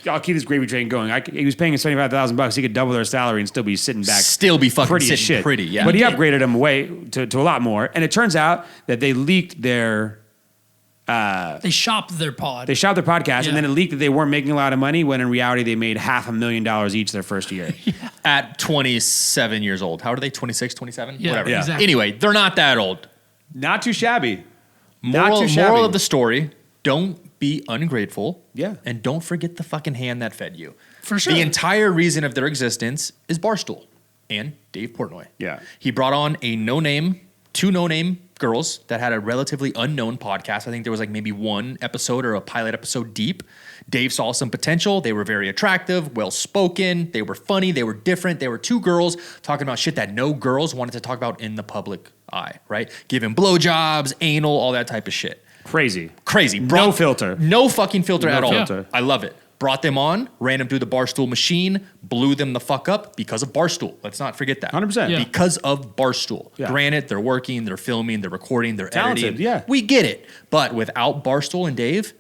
I'll keep this gravy train going. He was paying us $75,000. He could double their salary and still be sitting back, Still be fucking pretty as sitting shit. pretty, yeah. But he He did. upgraded them away to a lot more. And it turns out that they leaked their They shopped their pod. they shot their podcast, Yeah. and then it leaked that they weren't making a lot of money. When in reality, they made $500,000 each their first year. At 27 years old. How old are they? 26, 27? Yeah, Whatever. Yeah. exactly. Anyway, they're not that old. Not too shabby. Not Moral too shabby. of the story, don't be ungrateful. Yeah. And don't forget the fucking hand that fed you. For sure. The entire reason of their existence is Barstool and Dave Portnoy. Yeah. He brought on two no-name girls that had a relatively unknown podcast. I think there was like maybe 1 episode or a pilot episode deep. Dave saw some potential. They were very attractive, well-spoken. They were funny. They were different. They were 2 girls talking about shit that no girls wanted to talk about in the public eye, right? Giving blowjobs, anal, all that type of shit. Crazy. Crazy. No filter. No fucking filter No at all. filter. I love it. Brought them on, ran them through the Barstool machine, blew them the fuck up because of Barstool. Let's not forget that. 100%. Yeah. Because of Barstool. Yeah. Granted, they're working, they're filming, they're recording, they're Talented, editing. yeah. We get it. But without Barstool and Dave,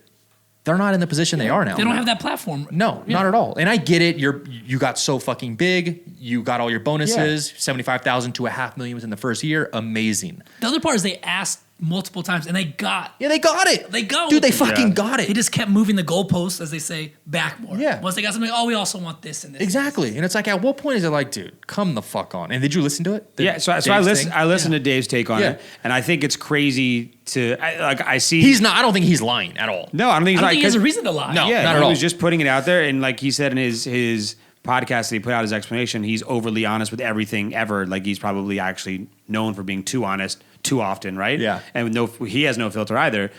they're not in the position they are now. They don't have that platform. No, not at all. And I get it. You got so fucking big. You got all your bonuses. 75,000 to $500,000 within the first year. Amazing. The other part is they asked multiple times and they got. Yeah, they got it. They got. Dude, they fucking got They it. just kept moving the goalposts, as they say, back more. Yeah. Once they got something, we also want this and this. Exactly. And it's like, at what point is it like, dude, come the fuck on? And did you listen to it? So I listened to Dave's take on it, and I think it's crazy I see. He's not. I don't think he's lying at all. No, I don't think he's I don't lying. think he has a reason to lie. No. Yeah, not he at all. was just putting it out there, and like he said in his podcast that he put out his explanation, he's overly honest with everything ever. Like he's probably actually known for being too honest too often, right? Yeah. And he has no filter either.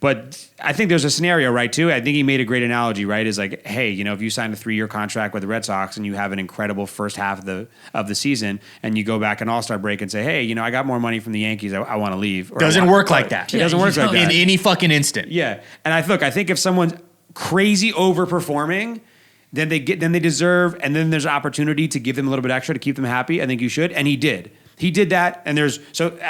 But I think there's a scenario, right, too. I think he made a great analogy, right? Is like, hey, if you sign a 3-year contract with the Red Sox and you have an incredible first half of the season, and you go back an All-Star break and say, hey, I got more money from the Yankees, I want to leave. Doesn't work like that. It doesn't work like that. In any fucking instant. Yeah, and I think if someone's crazy overperforming, then they deserve, and then there's an opportunity to give them a little bit extra to keep them happy. I think you should, and he did. He did that, and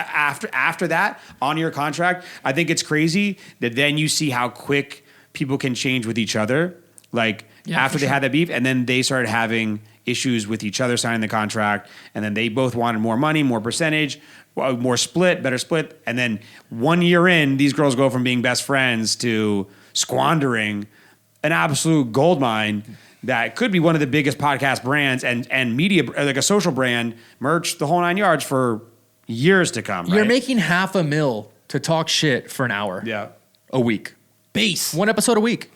after that on your contract, I think it's crazy that then you see how quick people can change with each other. Like after they had that beef, and then they started having issues with each other signing the contract, and then they both wanted more money, more percentage, more split, better split, and then 1 year in, these girls go from being best friends to squandering an absolute gold mine that could be one of the biggest podcast brands and media, like a social brand, merch, the whole 9 yards for years to come. You're right? making $500,000 to talk shit for an hour. Yeah. A week. Base. 1 episode a week.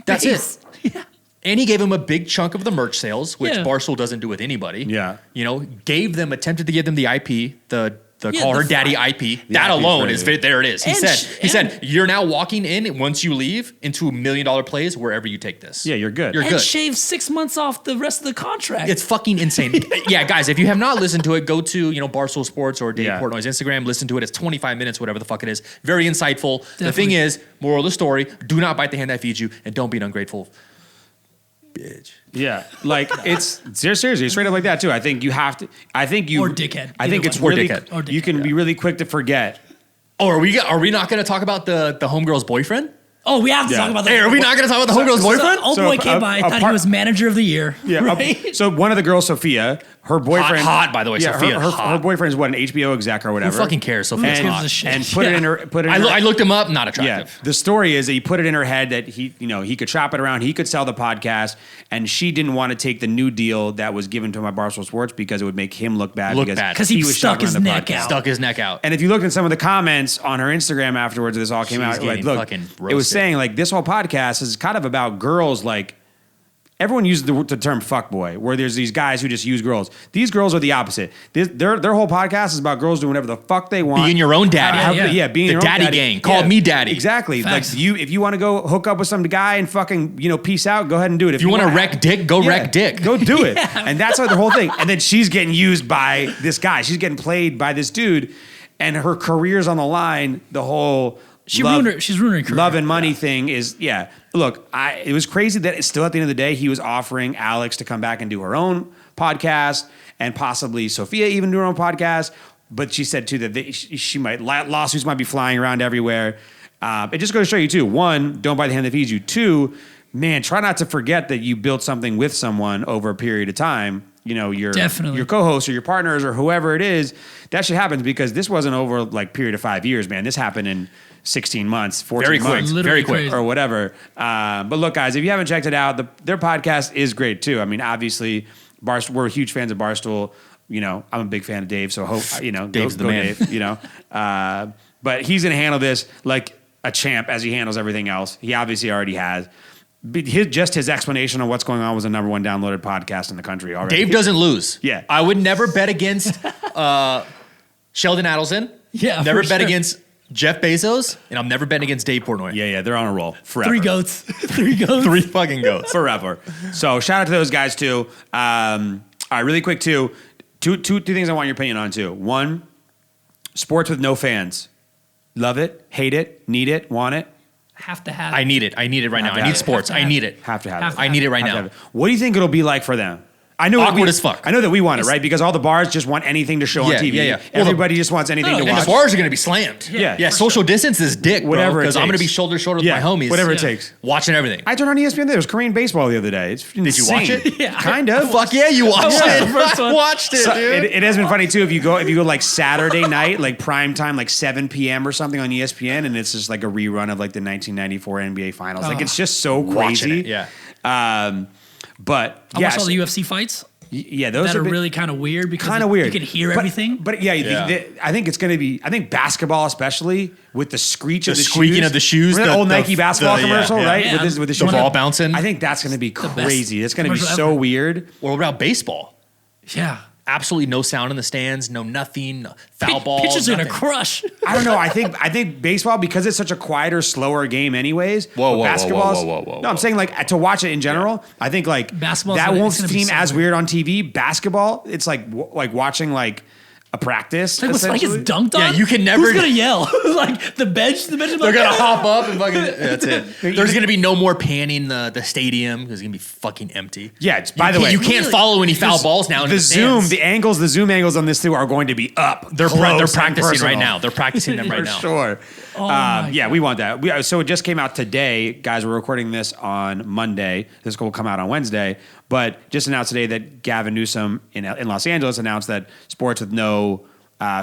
That's Base. it. Yeah. And he gave him a big chunk of the merch sales, which Yeah. Barstool doesn't do with anybody. Yeah. Attempted to give them the IP, the Yeah, call her the daddy fi- IP. That IP alone for is it. there. It is. He And said you're now walking in once you leave into $1 million plays wherever you take this. Yeah, you're good. You're And good. shave 6 months off the rest of the contract. It's fucking insane. Yeah, guys, if you have not listened to it, go to Barstool Sports or Dave Yeah. Portnoy's Instagram. Listen to it. It's 25 minutes, whatever the fuck it is. Very insightful. The Definitely. thing is, moral of the story: do not bite the hand that feeds you, and don't be an ungrateful bitch. Yeah, like it's seriously straight up like that too. I think you have to. I think you Or dickhead. I think Either it's one. really. Or dickhead. Or dickhead, You can be really quick to forget. Oh, are we not going to talk about the homegirl's boyfriend? Oh, we have to Yeah. talk about that. Hey, are we not going to talk about the homegirl's boyfriend? Old So boy a- came by. a I thought part- he was manager of the year. Yeah. Right? So one of the girls, Sophia, her boyfriend, Hot, by the way, Sophia, Her hot. boyfriend is what, an HBO exec or whatever. Who fucking cares? Sophia gives hot. a shit? And put it in her. I looked him up. Not Yeah, attractive. the story is that he put it in her head that he could shop it around, he could sell the podcast, and she didn't want to take the new deal that was given to him by Barstool Sports because it would make him look bad. Look bad. 'Cause he was stuck shopping his on the neck podcast. out. Stuck his neck out. And if you looked at some of the comments on her Instagram afterwards, this all came She's out. Like, getting look, fucking it was roasted. saying like this whole podcast is kind of about girls. Like everyone uses the term "fuckboy," where there's these guys who just use girls. These girls are the opposite. Their whole podcast is about girls doing whatever the fuck they want. Being your own daddy. Being The your own daddy gang. Call me daddy. Exactly. Facts. Like if you want to go hook up with some guy and fucking peace out, go ahead and do it. If you want to wreck dick, go wreck dick. Go do it. And that's like the whole thing. And then she's getting used by this guy. She's getting played by this dude, and her career's on the line. The whole She's ruining her career. love and money thing is Look, it was crazy that still at the end of the day he was offering Alex to come back and do her own podcast, and possibly Sophia even do her own podcast. But she said too that she might lawsuits might be flying around everywhere. It just goes to show you too. One, don't buy the hand that feeds you. Two, man, try not to forget that you built something with someone over a period of time. Your co-hosts or your partners or whoever it is. That shit happens because this wasn't over like period of 5 years, man. This happened in 16 months, 14 Very quick. months. Literally Very quick. crazy. Or whatever. But look, guys, if you haven't checked it out, their podcast is great too. I mean, obviously, we're huge fans of Barstool. I'm a big fan of Dave, so hope Dave's the go man. Dave, but he's going to handle this like a champ as he handles everything else. He obviously already has. But his explanation on what's going on was the #1 downloaded podcast in the country already. Dave doesn't lose. Yeah. I would never bet against Sheldon Adelson. Yeah, Never for bet sure. against Jeff Bezos, and I'm never betting against Dave Portnoy. Yeah, they're on a roll forever. 3 goats. 3 goats. 3 fucking goats. Forever. So shout out to those guys too. All right, really quick too. Two things I want your opinion on too. One, sports with no fans. Love it, hate it, need it, want it. Have to have. I need it. I need it right Have now. to I have need it. sports. Have to I have need it. it. Have to have Have it. to I need it right Have to now. have it. What do you think it'll be like for them? I know awkward as fuck. I know that we want it, right? Because all the bars just want anything to show on TV. Yeah. Well, Everybody just wants anything to and watch. the bars are going to be slammed. Yeah. Social distance is dick, Whatever it because I'm going to takes. be shoulder to shoulder with my homies. Whatever it takes. Watching everything. I turned on ESPN. There was Korean baseball the other day. It's Did you watch insane. it? Yeah. Kind of. Fuck yeah, you watched watched it. the first one. I watched it, So dude. it has been funny too if you go like Saturday night, like prime time, like 7 p.m. or something on ESPN, and it's just like a rerun of like the 1994 NBA Finals. Like it's just so Watching crazy. it, yeah. But I watched all the UFC fights those that have are been really kind of weird because kind of weird. you can hear But- everything. But yeah, I think it's going to be. I think basketball, especially with the screech of the squeaking shoes. of the shoes, Remember that the- old Nike the- basketball the- commercial, yeah. right? Yeah. With the The shoes. ball bouncing. I think that's going to be crazy. It's going to be commercial so ever. weird. What about baseball? Yeah. Absolutely no sound in the stands, no nothing, no foul ball. Pitchers are going to nothing. crush. I don't know. I think baseball, because it's such a quieter, slower game, anyways. Whoa, but basketball's- whoa. No, I'm saying like to watch it in general. I think like Basketball's that gonna- won't it's gonna be seem so as weird. weird on TV. Basketball, it's like watching like a practice. Like, what's essentially. it's dunked on? Yeah, you can never- Who's going to yell? Like, the bench is They're like, gonna hop up and fucking. That's it. There's gonna be no more panning the stadium because it's gonna be fucking empty. Yeah. By the way, you can't Really? follow any foul balls now. In the zoom, stands. the zoom angles on this too are going to be up. They're close and practicing personal. right now. They're practicing them right For now. sure. my Yeah, we want that. So it just came out today, guys. We're recording this on Monday. This will come out on Wednesday, but just announced today that Gavin Newsom in Los Angeles announced that sports with no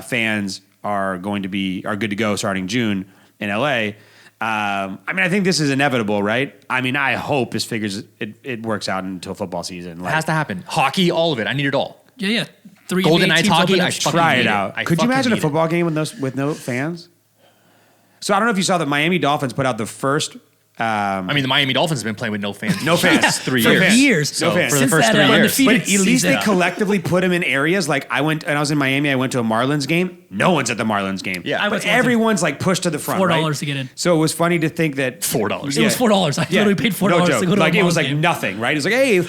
fans are good to go starting June in LA. I mean, I think this is inevitable, right? I mean, I hope this figures it works out until football season. It has to happen. Hockey, all of it. I need it all. Yeah. 3 Golden NBA Knights teams hockey, open I up fucking try need it it. out. I Could you fucking imagine a need it. football game with no fans? So I don't know if you saw that Miami Dolphins put out the first. I mean, the Miami Dolphins have been playing with no fans. No fans. Last 3 For years. years. So No fans. for the Since first that, 3 years. undefeated But at least they season. collectively put them in areas like I went to Miami. I went to a Marlins game. No one's at the Marlins game. Yeah. I went but to one too. everyone's like pushed to the front. $4 right? to get in. So it was funny to think that $4. It was $4. I literally paid $4 no to joke. go to Like a it was Marlins like game. nothing, right? It's like, hey, I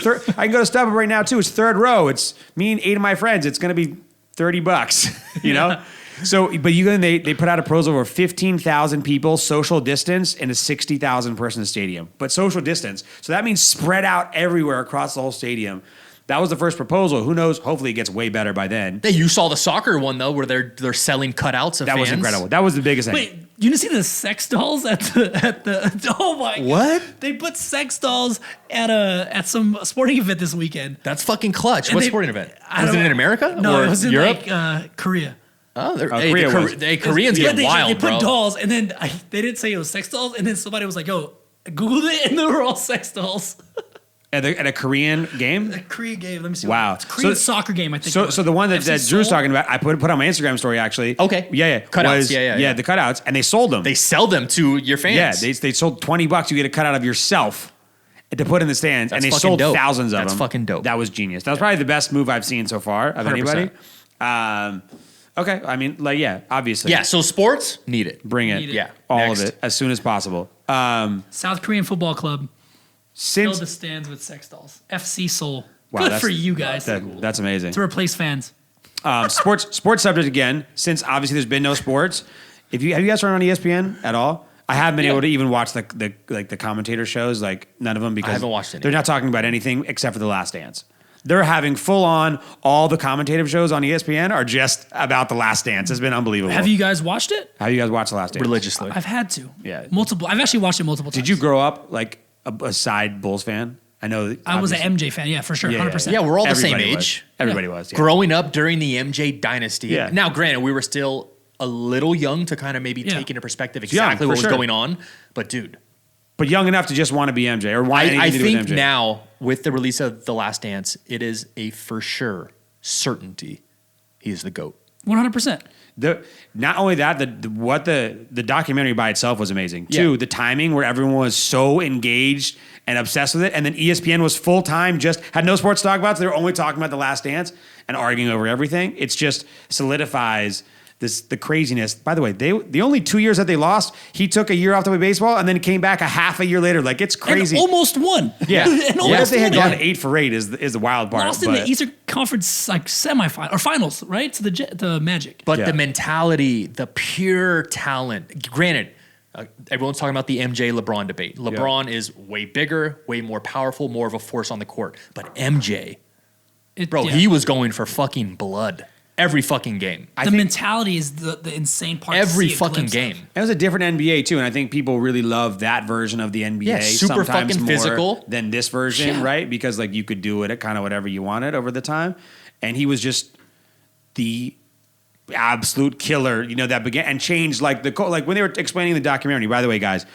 can go to StubHub right now too. It's third row. It's me and 8 of my friends. It's gonna be $30. You know. So, but they put out a proposal for 15,000 people, social distance, in a 60,000 person stadium. But social distance, so that means spread out everywhere across the whole stadium. That was the first proposal. Who knows? Hopefully, it gets way better by then. Hey, you saw the soccer one though, where they're selling cutouts of That fans. was incredible. That was the biggest thing. Wait, you didn't see the sex dolls at the oh my God. What? They put sex dolls at some sporting event this weekend. That's fucking clutch. And What they- sporting event? I Was it don't- in America? No, or it was in Europe? like Korea. Oh, Korea was. Koreans Yeah, get they, wild, they put bro. dolls, and then they didn't say it was sex dolls, and then somebody was like, "Yo, I Googled it, and they were all sex dolls." At a Korean game. A Korean game. Let me see. Wow. It's a Korean So- soccer game. I think. So, it was. so the one that FC Drew's Seoul. talking about, I put on my Instagram story actually. Okay. Yeah. Cutouts. Was- Yeah. the cutouts, and they sold them. They sell them to your fans. Yeah, they sold $20. You get a cutout of yourself to put in the stands, and That's they fucking sold dope. thousands of That's them. fucking dope. That was genius. That was probably the best move I've seen so far of 100%. anybody. Okay, I mean, like, yeah, obviously, Yeah. So sports need it. bring it, Need it. Yeah. all Next. of it as soon as possible. South Korean football club filled Since the stands with sex dolls. FC Seoul. Wow, Good that's- for you guys that's amazing. to replace fans. Sports subject again. Since obviously there's been no sports, have you guys turned on ESPN at all? I haven't been able to even watch the commentator shows, like none of them, because haven't watched any. They're not talking about anything except for The Last Dance. They're having full on all the commentative shows on ESPN are just about The Last Dance. It's been unbelievable. Have you guys watched it? Have you guys watched The Last Dance? Religiously. I've had to. Yeah. Multiple. I've actually watched it multiple times. Did you grow up like a side Bulls fan? I know. That I was an obviously- MJ fan. Yeah, for sure. Yeah, 100%. Yeah, we're all the same Everybody was. age. Everybody was. Yeah. Growing up during the MJ dynasty. Yeah. Now, granted, we were still a little young to kind of maybe Yeah. take into perspective young, exactly for what was sure. going on. But dude, But young enough to just want to be MJ or want anything I to do with think MJ. now with the release of The Last Dance, it is a for sure certainty he is the GOAT. 100%. Not only that, the documentary by itself was amazing. Yeah. Two, the timing where everyone was so engaged and obsessed with it, and then ESPN was full time, just had no sports to talk about. So they were only talking about The Last Dance and arguing over everything. It's just solidifies the craziness. By the way, the only 2 years that they lost, he took a year off to play baseball and then came back a half a year later. Like it's crazy. And almost won. Yeah, and what if almost they had won. gone 8 for 8 is the wild part. Lost in but- the Eastern Conference like semifinal or finals, right? To the Magic. But Yeah. the mentality, the pure talent, granted, everyone's talking about the MJ LeBron debate. LeBron is way bigger, way more powerful, more of a force on the court. But MJ He was going for fucking blood every fucking game. The mentality is the insane part. Every to see a fucking glimpse game. of. It was a different NBA too, and I think people really love that version of the NBA. Yeah, super sometimes fucking more physical than this version, Yeah. right? Because like you could do it at kind of whatever you wanted over the time, and he was just the absolute killer. You know, that began and changed like like when they were explaining the documentary. By the way, guys,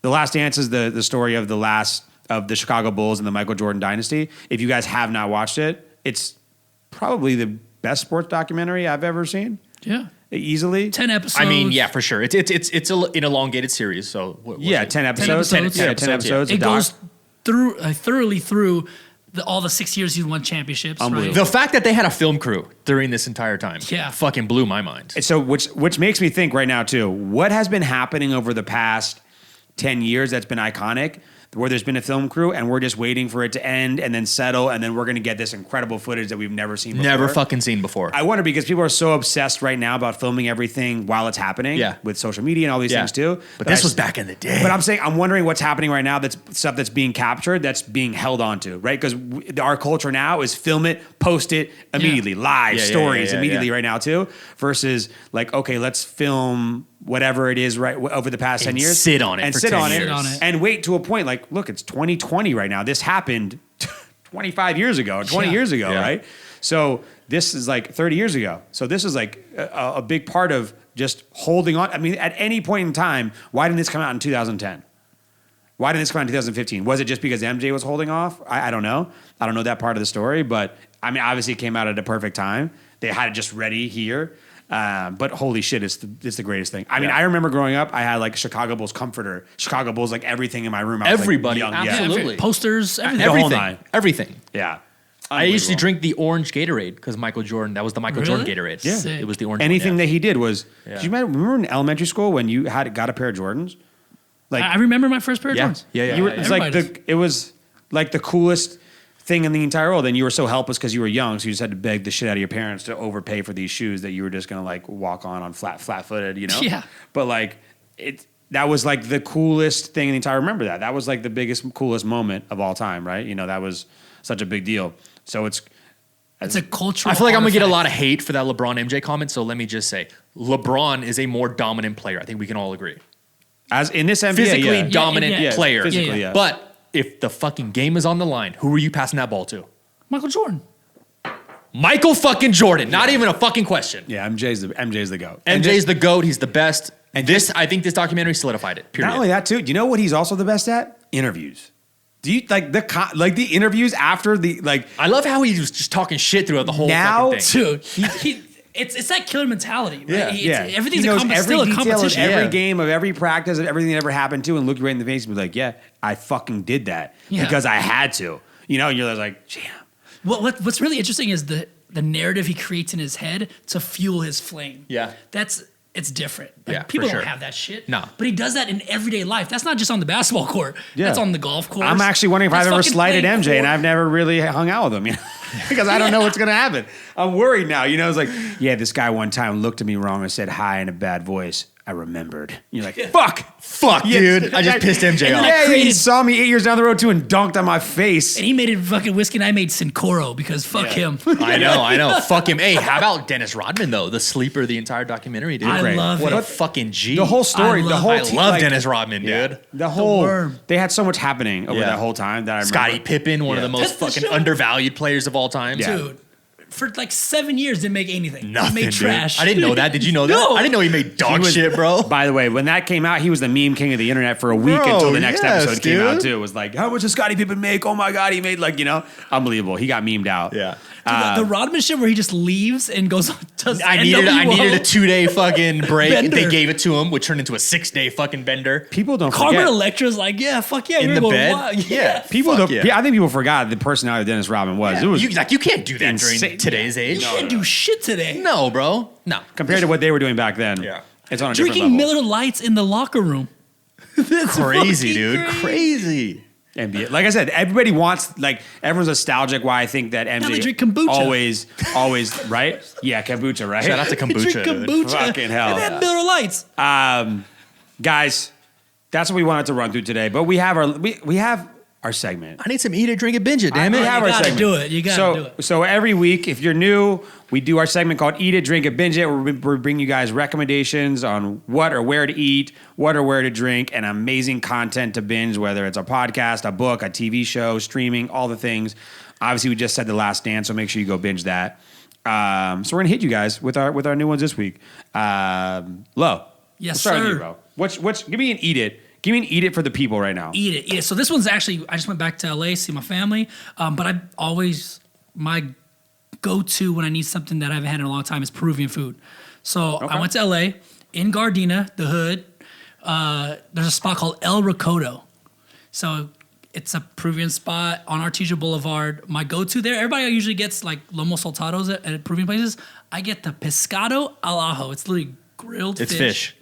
The Last Dance is the story of the Chicago Bulls and the Michael Jordan dynasty. If you guys have not watched it, it's probably the best sports documentary I've ever seen. Yeah. Easily. 10 episodes. I mean, yeah, for sure. It's an elongated series. So what was it? 10 episodes. 10 episodes. 10 episodes. It a doc. goes through thoroughly through all the 6 years he's won championships. Right? Unbelievable. The fact that they had a film crew during this entire time, Yeah. fucking blew my mind. So which makes me think right now too, what has been happening over the past 10 years that's been iconic, where there's been a film crew and we're just waiting for it to end and then settle, and then we're going to get this incredible footage that we've never seen before. Never fucking seen before. I wonder because people are so obsessed right now about filming everything while it's happening with social media and all these things too. But this was back in the day. But I'm wondering what's happening right now. That's stuff that's being captured, that's being held onto, right? Because our culture now is film it, post it immediately, live stories immediately right now too. Versus like, okay, let's film whatever it is right over the past 10 years, sit on it and for sit 10 on years. it, and wait to a point. Like, look, it's 2020 right now. This happened 25 years ago, 20 years ago, right? So this is like 30 years ago. So this is like a big part of just holding on. I mean, at any point in time, why didn't this come out in 2010? Why didn't this come out in 2015? Was it just because MJ was holding off? I don't know. I don't know that part of the story, but I mean, obviously it came out at a perfect time. They had it just ready here. But holy shit, it's the greatest thing. I mean, I remember growing up, I had like Chicago Bulls comforter, Chicago Bulls, like everything in my room. I was, Everybody, like, young. absolutely. Posters, everything. whole Everything. nine. Everything. Yeah. I used to Unbelievable. drink the orange Gatorade because Michael Jordan, that was the Michael Really? Jordan Gatorade. Yeah. Sick. It was the orange Anything one, that he did was. Yeah. Do you remember in elementary school when you got a pair of Jordans? Like I remember my first pair of Jordans. you were, it's like Everybody it was like the coolest thing in the entire world, and you were so helpless because you were young, so you just had to beg the shit out of your parents to overpay for these shoes that you were just gonna like walk on flat-footed, you know? Yeah. But like that was like the coolest thing in the entire. I remember that was like the biggest, coolest moment of all time, right? You know, that was such a big deal. So it's a cultural. I feel like I'm gonna get a artifact. lot of hate for that LeBron MJ comment. So let me just say, LeBron is a more dominant player. I think we can all agree. as in this NBA, Physically yeah. dominant Yeah, player. physically, yeah. But if the fucking game is on the line, who are you passing that ball to? Michael Jordan. Michael fucking Jordan. Not even a fucking question. Yeah, MJ's the GOAT. MJ's the GOAT. He's the best. And I think this documentary solidified it. Period. Not only that, too. Do you know what he's also the best at? Interviews. Do you like the interviews after the like? I love how he was just talking shit throughout the whole Now, fucking thing. Dude, it's that killer mentality, right? Yeah. It's, everything's he knows still every a detail of competition. every Yeah. game, of every practice, of everything that ever happened to, and look you right in the face and be like, "Yeah, I fucking did that Yeah. because I had to." You know, and you're like, "Damn." What's really interesting is the narrative he creates in his head to fuel his flame. Yeah. It's different. Like, Yeah, people for don't sure. have that shit. No. But he does that in everyday life. That's not just on the basketball court. Yeah. That's on the golf course. I'm actually wondering if That's I've ever fucking slighted playing MJ, and court. I've never really hung out with him, you know, because I don't know what's gonna happen. I'm worried now. You know, it's like, yeah, this guy one time looked at me wrong and said hi in a bad voice. I remembered. You're like, fuck, dude. I just pissed MJ off. Yeah, he created- saw me 8 years down the road too and dunked on my face. And he made it fucking whiskey, and I made Sincoro because fuck him. I know. Fuck him. Hey, how about Dennis Rodman though? The sleeper of the entire documentary, dude. I love what him. a fucking G. The whole story, I the love- whole I team, love like, Dennis Rodman, dude. The whole worm. they had so much happening over Yeah. that whole time that I remember. Scottie Pippen, one of the Yeah. most That's the fucking show. undervalued players of all time. Yeah. Dude, for like 7 years, didn't make anything. Nothing, He made dude. trash. I didn't know that. Did you know that? No. I didn't know he made dog shit, bro. By the way, when that came out, he was the meme king of the internet for a week Bro, until the next yes, episode came out dude. too. It was like, how much does Scottie Pippen make? Oh my god, he made like, you know, unbelievable. He got memed out. Yeah. Dude, the Rodman shit where he just leaves and goes does I needed a NWO. 2-day fucking break. Bender. They gave it to him, which turned into a 6-day fucking bender. People don't Carmen forget. Electra's like, yeah, fuck yeah. In we're the going bed? wild. Yeah. People Fuck don't. yeah. I think people forgot the personality of Dennis Rodman was. It was You can't do that insane. during today's You age. can't do shit today. No, bro. No. compared to what they were doing back then. Yeah. It's on a Drinking different level. Miller Lights in the locker room. That's Crazy, fucking dude. Crazy. NBA. Like I said, everybody wants, like, everyone's nostalgic why I think that MJ they drink kombucha. always, right? Yeah, kombucha, right? Shout out to They drink kombucha. dude. kombucha. Fucking hell. And they had Miller Lights. Guys, that's what we wanted to run through today. But we have our segment. I need some eat it, drink it, binge it. Damn We it! have You our gotta segment. do it. You gotta do it. So every week, if you're new, we do our segment called Eat It, Drink It, Binge It. We're bringing you guys recommendations on what or where to eat, what or where to drink, and amazing content to binge, whether it's a podcast, a book, a TV show, streaming, all the things. Obviously, we just said The Last Dance, so make sure you go binge that. So we're gonna hit you guys with our new ones this week. Lo, Yes, we'll start with sir. you, bro. What's give me an Eat It. Give me an Eat It for the people right now. Eat it. So this one's actually, I just went back to LA, see my family. But my go-to when I need something that I haven't had in a long time is Peruvian food. So Okay. I went to LA, in Gardena, the hood. There's a spot called El Recodo. So it's a Peruvian spot on Artesia Boulevard. My go-to there, everybody usually gets like lomo saltados at Peruvian places. I get the pescado al ajo. It's literally grilled It's fish.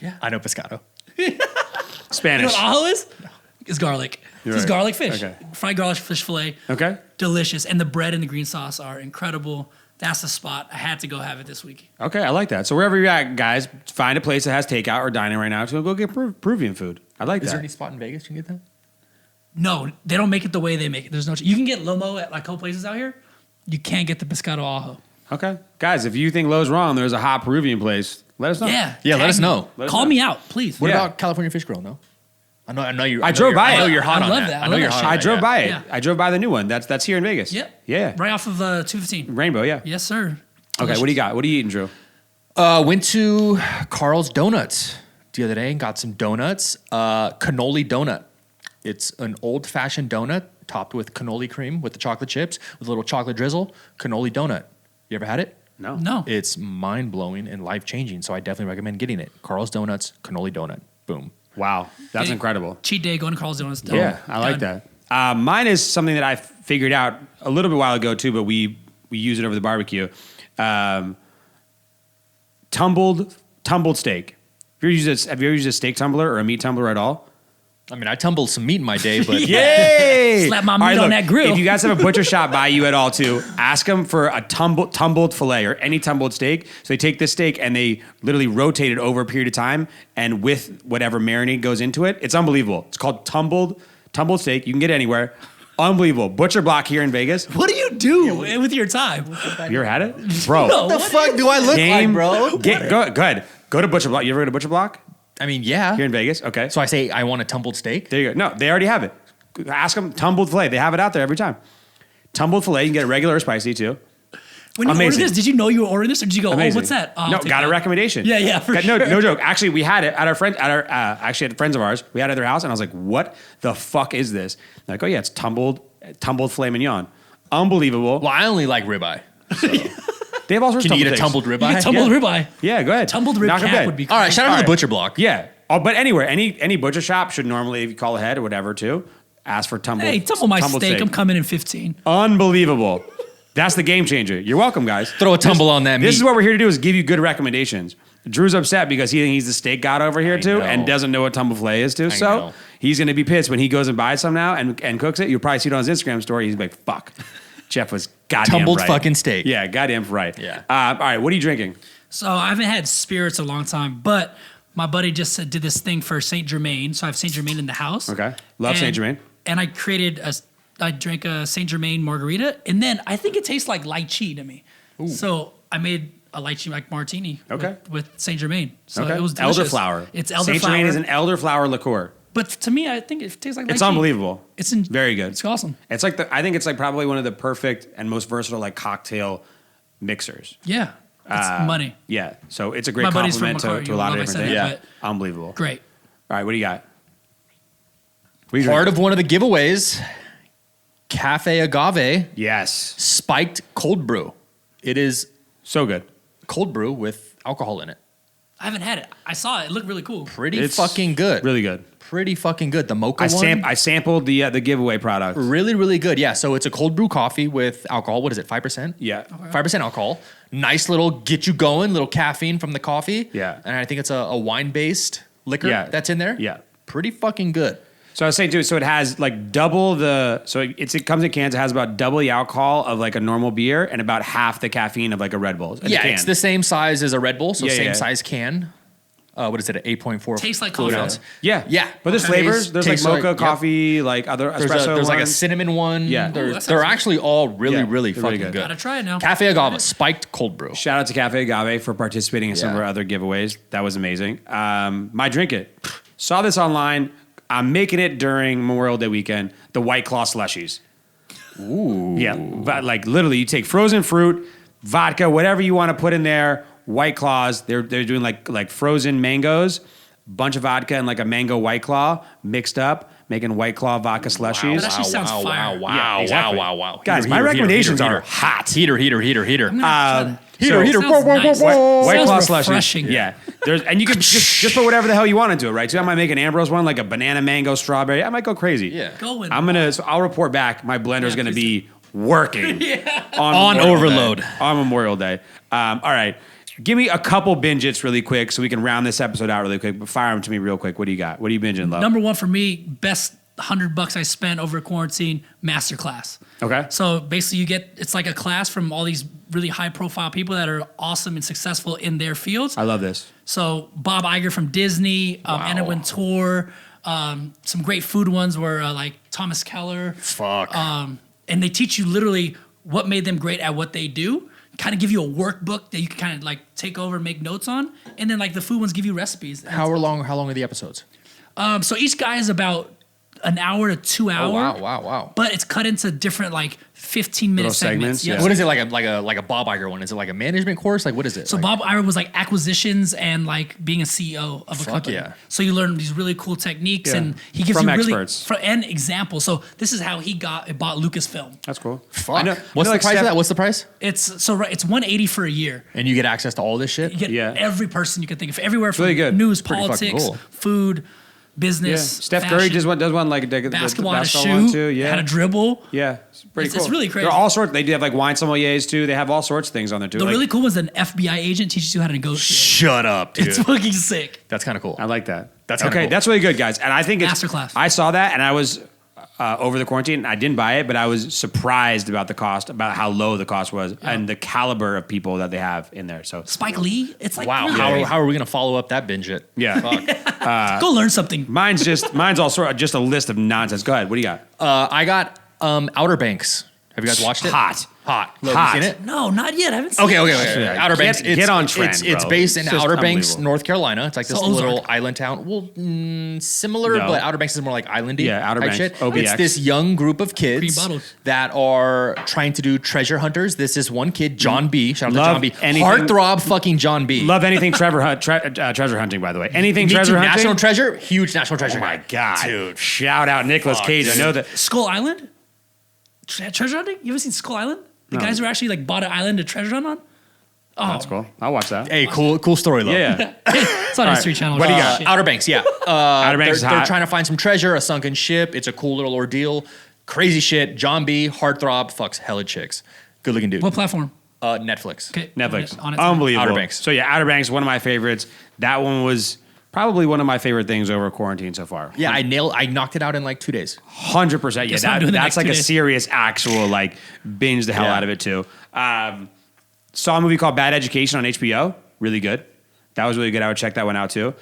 Yeah, I know pescado. You know Spanish. what ajo is? It's garlic. You're It's right. garlic fish. Okay. Fried garlic fish fillet. Okay. Delicious. And the bread and the green sauce are incredible. That's the spot. I had to go have it this week. Okay, I like that. So wherever you're at, guys, find a place that has takeout or dining right now to go get Peruvian food. I like Is that. there any spot in Vegas you can get that? No, they don't make it the way they make it. There's no. You can get lomo at like a couple places out here. You can't get the pescado ajo. Okay, guys, if you think Lowe's wrong, there's a hot Peruvian place. Let us know. Yeah. Yeah, let tag us me. know. Let us Call know. me out, please. What Yeah. about California Fish Grill? No, I know you. I drove by I know it. you're hot I on love that. that. I I know love you're that hot. shit. on I that, drove yeah. by it. Yeah. I drove by the new one. That's here in Vegas. Yep. Yeah. Right off of 215. Rainbow. Yeah. Yes, sir. Okay. What do you got? What are you eating, Drew? Went to Carl's Donuts the other day and got some donuts. Cannoli donut. It's an old-fashioned donut topped with cannoli cream with the chocolate chips with a little chocolate drizzle. Cannoli donut. You ever had it? No. No. It's mind-blowing and life-changing, so I definitely recommend getting it. Carl's Donuts, cannoli donut. Boom. Wow. That's Hey, incredible. Cheat day going to Carl's Donuts. Done. Yeah, I like Done. that. Mine is something that I figured out a little bit while ago too, but we use it over the barbecue. Tumbled steak. Have you ever used a steak tumbler or a meat tumbler at all? I mean, I tumbled some meat in my day, but Yay! Slap my All meat on that grill. If you guys have a butcher shop by you at all too, ask them for a tumbled fillet or any tumbled steak. So they take this steak and they literally rotate it over a period of time, and with whatever marinade goes into it, it's unbelievable. It's called tumbled steak. You can get it anywhere. Unbelievable. Butcher Block here in Vegas. What do you do with your time? You ever had it, bro? No. what the fuck do I look Game, like, bro? Go ahead. Go to Butcher Block. You ever go to Butcher Block I mean, yeah. here in Vegas? Okay. So I say I want a tumbled steak. There you go. No, they already have it. Ask them tumbled filet. They have it out there every time. Tumbled filet. You can get it regular or spicy too. When you Amazing. ordered this, did you know you were ordering this, or did you go, Amazing. "Oh, what's that?" Oh, I'll no, take got a that. recommendation. Yeah, for No, sure. no joke. Actually, we had it at our friends of ours. We had it at their house, and I was like, "What the fuck is this?" They're like, "Oh yeah, it's tumbled filet mignon. Unbelievable." Well, I only like ribeye. They have all sorts Can of you get a tumbled tumbled things. ribeye? You get tumbled ribeye. Yeah, go ahead. Tumbled rib Knock 'em cap dead. would be. All right, shout out All to the right. butcher block. Yeah. Oh, but anywhere, any butcher shop should normally, if you call ahead or whatever, too, ask for tumbled. Hey, tumble my tumbled steak. I'm coming in 15. Unbelievable. That's the game changer. You're welcome, guys. Throw a tumble on that This meat. is what we're here to do: is give you good recommendations. Drew's upset because he's the steak god over here I too, know. and doesn't know what tumble filet is too. So know. he's going to be pissed when he goes and buys some now and cooks it. You'll probably see it on his Instagram story. He's like, "Fuck, Jeff was goddamn Tumbled right." fucking steak. Yeah, goddamn right. Yeah. All right, what are you drinking? So I haven't had spirits in a long time, but my buddy just did this thing for Saint Germain. So I have Saint Germain in the house. Okay. Love Saint Germain. And I drank a Saint Germain margarita, and then I think it tastes like lychee to me. So I made a lychee like martini. Okay. With Saint Germain. So Okay. it was delicious. Elderflower. It's Saint elderflower. Germain is an elderflower liqueur. But to me, I think it tastes like lychee. It's unbelievable. It's Very good. It's awesome. It's like I think it's like probably one of the perfect and most versatile like cocktail mixers. Yeah. It's money. Yeah. So it's a great My buddy's from compliment McCarty. to a lot of Love I different said things. that, Yeah. Unbelievable. Great. All right, what do you got? What are you Part drinking? of one of the giveaways, Cafe Agave Yes. spiked cold brew. It is So good. cold brew with alcohol in it. I haven't had it. I saw it. It looked really cool. Pretty It's fucking good. Really good. Pretty fucking good. The mocha I one. sampled the giveaway product. Really, really good. Yeah. So it's a cold brew coffee with alcohol. What is it? 5%? Yeah. 5% alcohol. Nice little get you going, little caffeine from the coffee. Yeah. And I think it's a wine based liquor Yeah. that's in there. Yeah. Pretty fucking good. So I was saying too, so it has like double the, so it comes in cans, it has about double the alcohol of like a normal beer and about half the caffeine of like a Red Bull. in a Yeah. can. It's the same size as a Red Bull. So Yeah, same yeah. size can. what is it? An 8.4 Tastes like fluid coffee. ounce. Yeah. Yeah. But there's Okay. flavors. There's like Tastes mocha, like- coffee, like other There's, espresso there's like a ones. cinnamon one. Yeah. They're, Ooh, that they're sounds actually all really, Yeah, really they're really fucking good. good. Gotta try it now. Cafe Agave, spiked cold brew. Shout out to Cafe Agave for participating in some of Yeah. our other giveaways. That was amazing. My drink it. Saw this online. I'm making it during Memorial Day weekend. The White Claw slushies. Ooh. Yeah, but like literally, you take frozen fruit, vodka, whatever you want to put in there. White Claws. They're doing like frozen mangoes, bunch of vodka and like a mango White Claw mixed up, making White Claw vodka slushies. That actually sounds fire. Wow, exactly. wow. Guys, my recommendations are hot. Heater. So- Heater. Nice. White Sounds Claw refreshing. slushies. Yeah. And you can just put whatever the hell you want into it, right? So I might make an Ambrose one, like a banana, mango, strawberry. I might go crazy. Yeah. Go with So I'll report back. My blender's going to please be working On Memorial overload. Day. On Memorial Day. All right. Give me a couple binge its really quick so we can round this episode out really quick. But fire them to me real quick. What do you got? What are you binging, love? Number one for me, best $100 I spent over quarantine, masterclass. Okay. So basically, it's like a class from all these really high profile people that are awesome and successful in their fields. I love this. So Bob Iger from Disney, Anna Wintour, some great food ones were like Thomas Keller. Fuck. And they teach you literally what made them great at what they do. Kind of give you a workbook that you can kind of like take over and make notes on. And then like the food ones give you recipes. How long are the episodes? So each guy is about an hour to 2 hours. Oh, wow. But it's cut into different like 15-minute Little segments, segments. yeah. Yes. What is it like a Bob Iger one? Is it like a management course? Like what is it? So like, Bob Iger was like acquisitions and like being a CEO of a Fuck company. yeah. So you learn these really cool techniques Yeah. and he gives From you really experts. and examples. So this is how he bought Lucasfilm. That's cool. Fuck. I know- What's I know, the price of Steph- that? What's the price? It's $180 for a year. And you get access to all this shit? You get Yeah. every person you can think of, everywhere from really good. news, Pretty fucking politics, cool. food, Yeah. business. Steph Curry fashion, does one like the basketball, had a basketball one shoe, too. Yeah. had a dribble. Yeah. It's pretty It's cool. really crazy. There are all sorts. They do have like wine sommeliers too. They have all sorts of things on there too. The Like, really cool one's an FBI agent teaches you how to negotiate. Shut up, dude. It's fucking sick. That's kind of cool. I like that. That's kinda okay. cool. That's really good, guys. And I think it's Masterclass. I saw that and I was over the quarantine. I didn't buy it, but I was surprised about the cost, about how low the cost was, and the caliber of people that they have in there. So Spike Lee. It's like Wow. really How crazy. are we going to follow up that binge it? yeah, Fuck. Go learn something. mine's all sort of just a list of nonsense. Go ahead. What do you got? I got Outer Banks. Have you guys watched it? Hot. Look, Hot. you seen it? No, not yet. I haven't seen Okay. Yeah, Outer get- Banks. get on trend, It's bro. based in It's just Outer Banks, unbelievable. North Carolina. It's like this So Ozark. little island town. Well, similar, No. but Outer Banks is more like islandy. Yeah, Outer type Banks, shit. OBX. It's this young group of Green kids bottles. that are trying to do treasure hunters. This is one kid, John B. Shout out Love to John B. anything- Heartthrob fucking John B. Love anything treasure hunting, by the way. Anything Me treasure too. hunting. National Treasure, huge National Treasure. Oh my guy. god, dude. Shout out Nicolas Fuck, Cage. dude. I know that. Skull Island? Treasure hunting? You ever seen Skull Island? The No. guys who actually like bought an island to treasure hunt on? Oh, That's cool. I'll watch that. Hey, cool story, though. Yeah. it's on History Channel. What do you Oh, got? shit. Outer Banks, yeah. Outer Banks is they're hot. trying to find some treasure, a sunken ship. It's a cool little ordeal. Crazy shit. John B. Heartthrob fucks hella chicks. Good looking dude. What platform? Netflix. Okay. Netflix. On it. Unbelievable. Outer Banks. So yeah, Outer Banks, one of my favorites. That one was probably one of my favorite things over quarantine so far. Yeah, I knocked it out in like 2 days. 100%. Yeah, Guess what I'm doing the that's next like 2 a days. serious, actual like binge the hell Yeah. out of it too. Saw a movie called Bad Education on HBO. Really good. That was really good. I would check that one out too.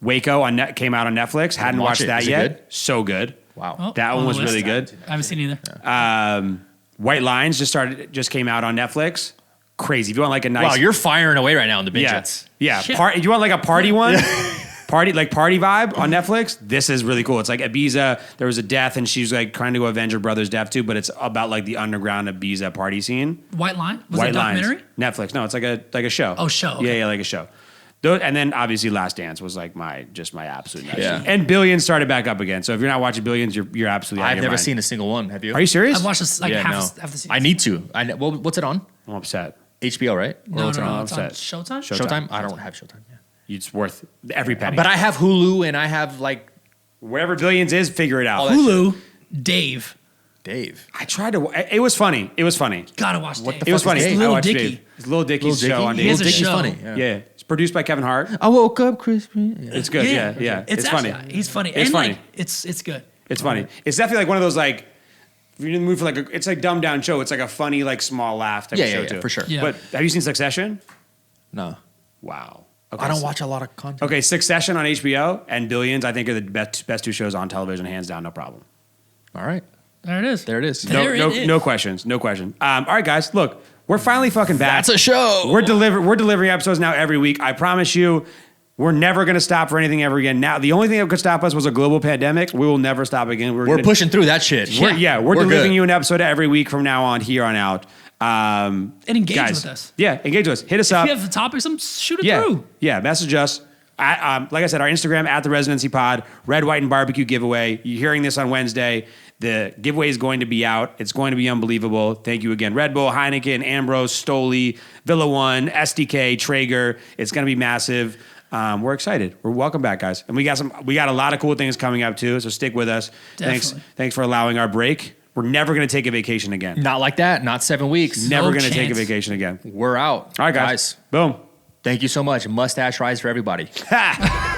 Waco came out on Netflix. Hadn't watch watched it. that Is it yet. good? So good. Wow. Oh, That on one the was list. really good. I haven't seen either. White Lines just came out on Netflix. Crazy. If you want like a nice Wow, you're firing away right now in the binge yeah, hits. yeah. Shit. If you want like a party one, party vibe on Netflix. This is really cool. It's like Ibiza. There was a death, and she's like trying to go avenge her brother's death too. But it's about like the underground Ibiza party scene. White Line? Was it a White Lines. documentary? Netflix. No, it's like a show. Oh, show, okay. Yeah, like a show. And then obviously Last Dance was like my absolute nuts. Yeah. And Billions started back up again. So if you're not watching Billions, you're absolutely out of I've your never mind. seen a single one. Have you? Are you serious? I've watched this like Yeah, half no. the season. I need to. Well, what's it on? I'm upset. HBO, right? Or No, what's it no, on? no. It's on Upset. Showtime? Showtime. Showtime? I don't have Showtime. Yeah. It's worth every penny. But I have Hulu and I have like wherever Billions is, figure it out. All that Hulu, Dave. Dave. I tried to. It was funny. It was funny. Gotta watch Dave. It was funny. is Dave? I Little watched Dicky. Dave. It's Little Dicky's Little show on Dicky? He has Dave. a Dicky's show. funny. Yeah, it's produced by Kevin Hart. I woke up crispy. Yeah. It's good. Yeah. It's funny. actually- He's funny. It's and funny. like it's good. It's funny. It's definitely like one of those like. If you're in the mood for like it's like dumbed down show. It's like a funny like small laugh type Yeah, of show yeah, too. for sure. Yeah. But have you seen Succession? No. Wow. Okay, I don't so- watch a lot of content. Okay, Succession on HBO and Billions, I think, are the best two shows on television, hands down, no problem. All right. There it is. There it is. There it is. No questions. No question. All right, guys, look, we're finally fucking back. That's a show. We're delivering episodes now every week. I promise you, we're never going to stop for anything ever again. Now, the only thing that could stop us was a global pandemic. We will never stop again. We're pushing through that shit. We're delivering good. you an episode every week from now on, here on out. And engage guys, with us. Yeah, engage with us. Hit us up. If you have the topics, shoot it Yeah, through. yeah. Message us. Like I said, our Instagram at the Residency Pod, Red, White, and Barbecue giveaway. You're hearing this on Wednesday. The giveaway is going to be out. It's going to be unbelievable. Thank you again, Red Bull, Heineken, Ambrose, Stoli, Villa One, SDK, Traeger. It's going to be massive. We're excited. We're welcome back, guys, and we got a lot of cool things coming up too. So stick with us. Definitely. Thanks for allowing our break. We're never going to take a vacation again. Not like that. Not 7 weeks. Never No going to take a chance. vacation again. We're out. All right, guys. Boom. Thank you so much. Mustache rise for everybody. Ha!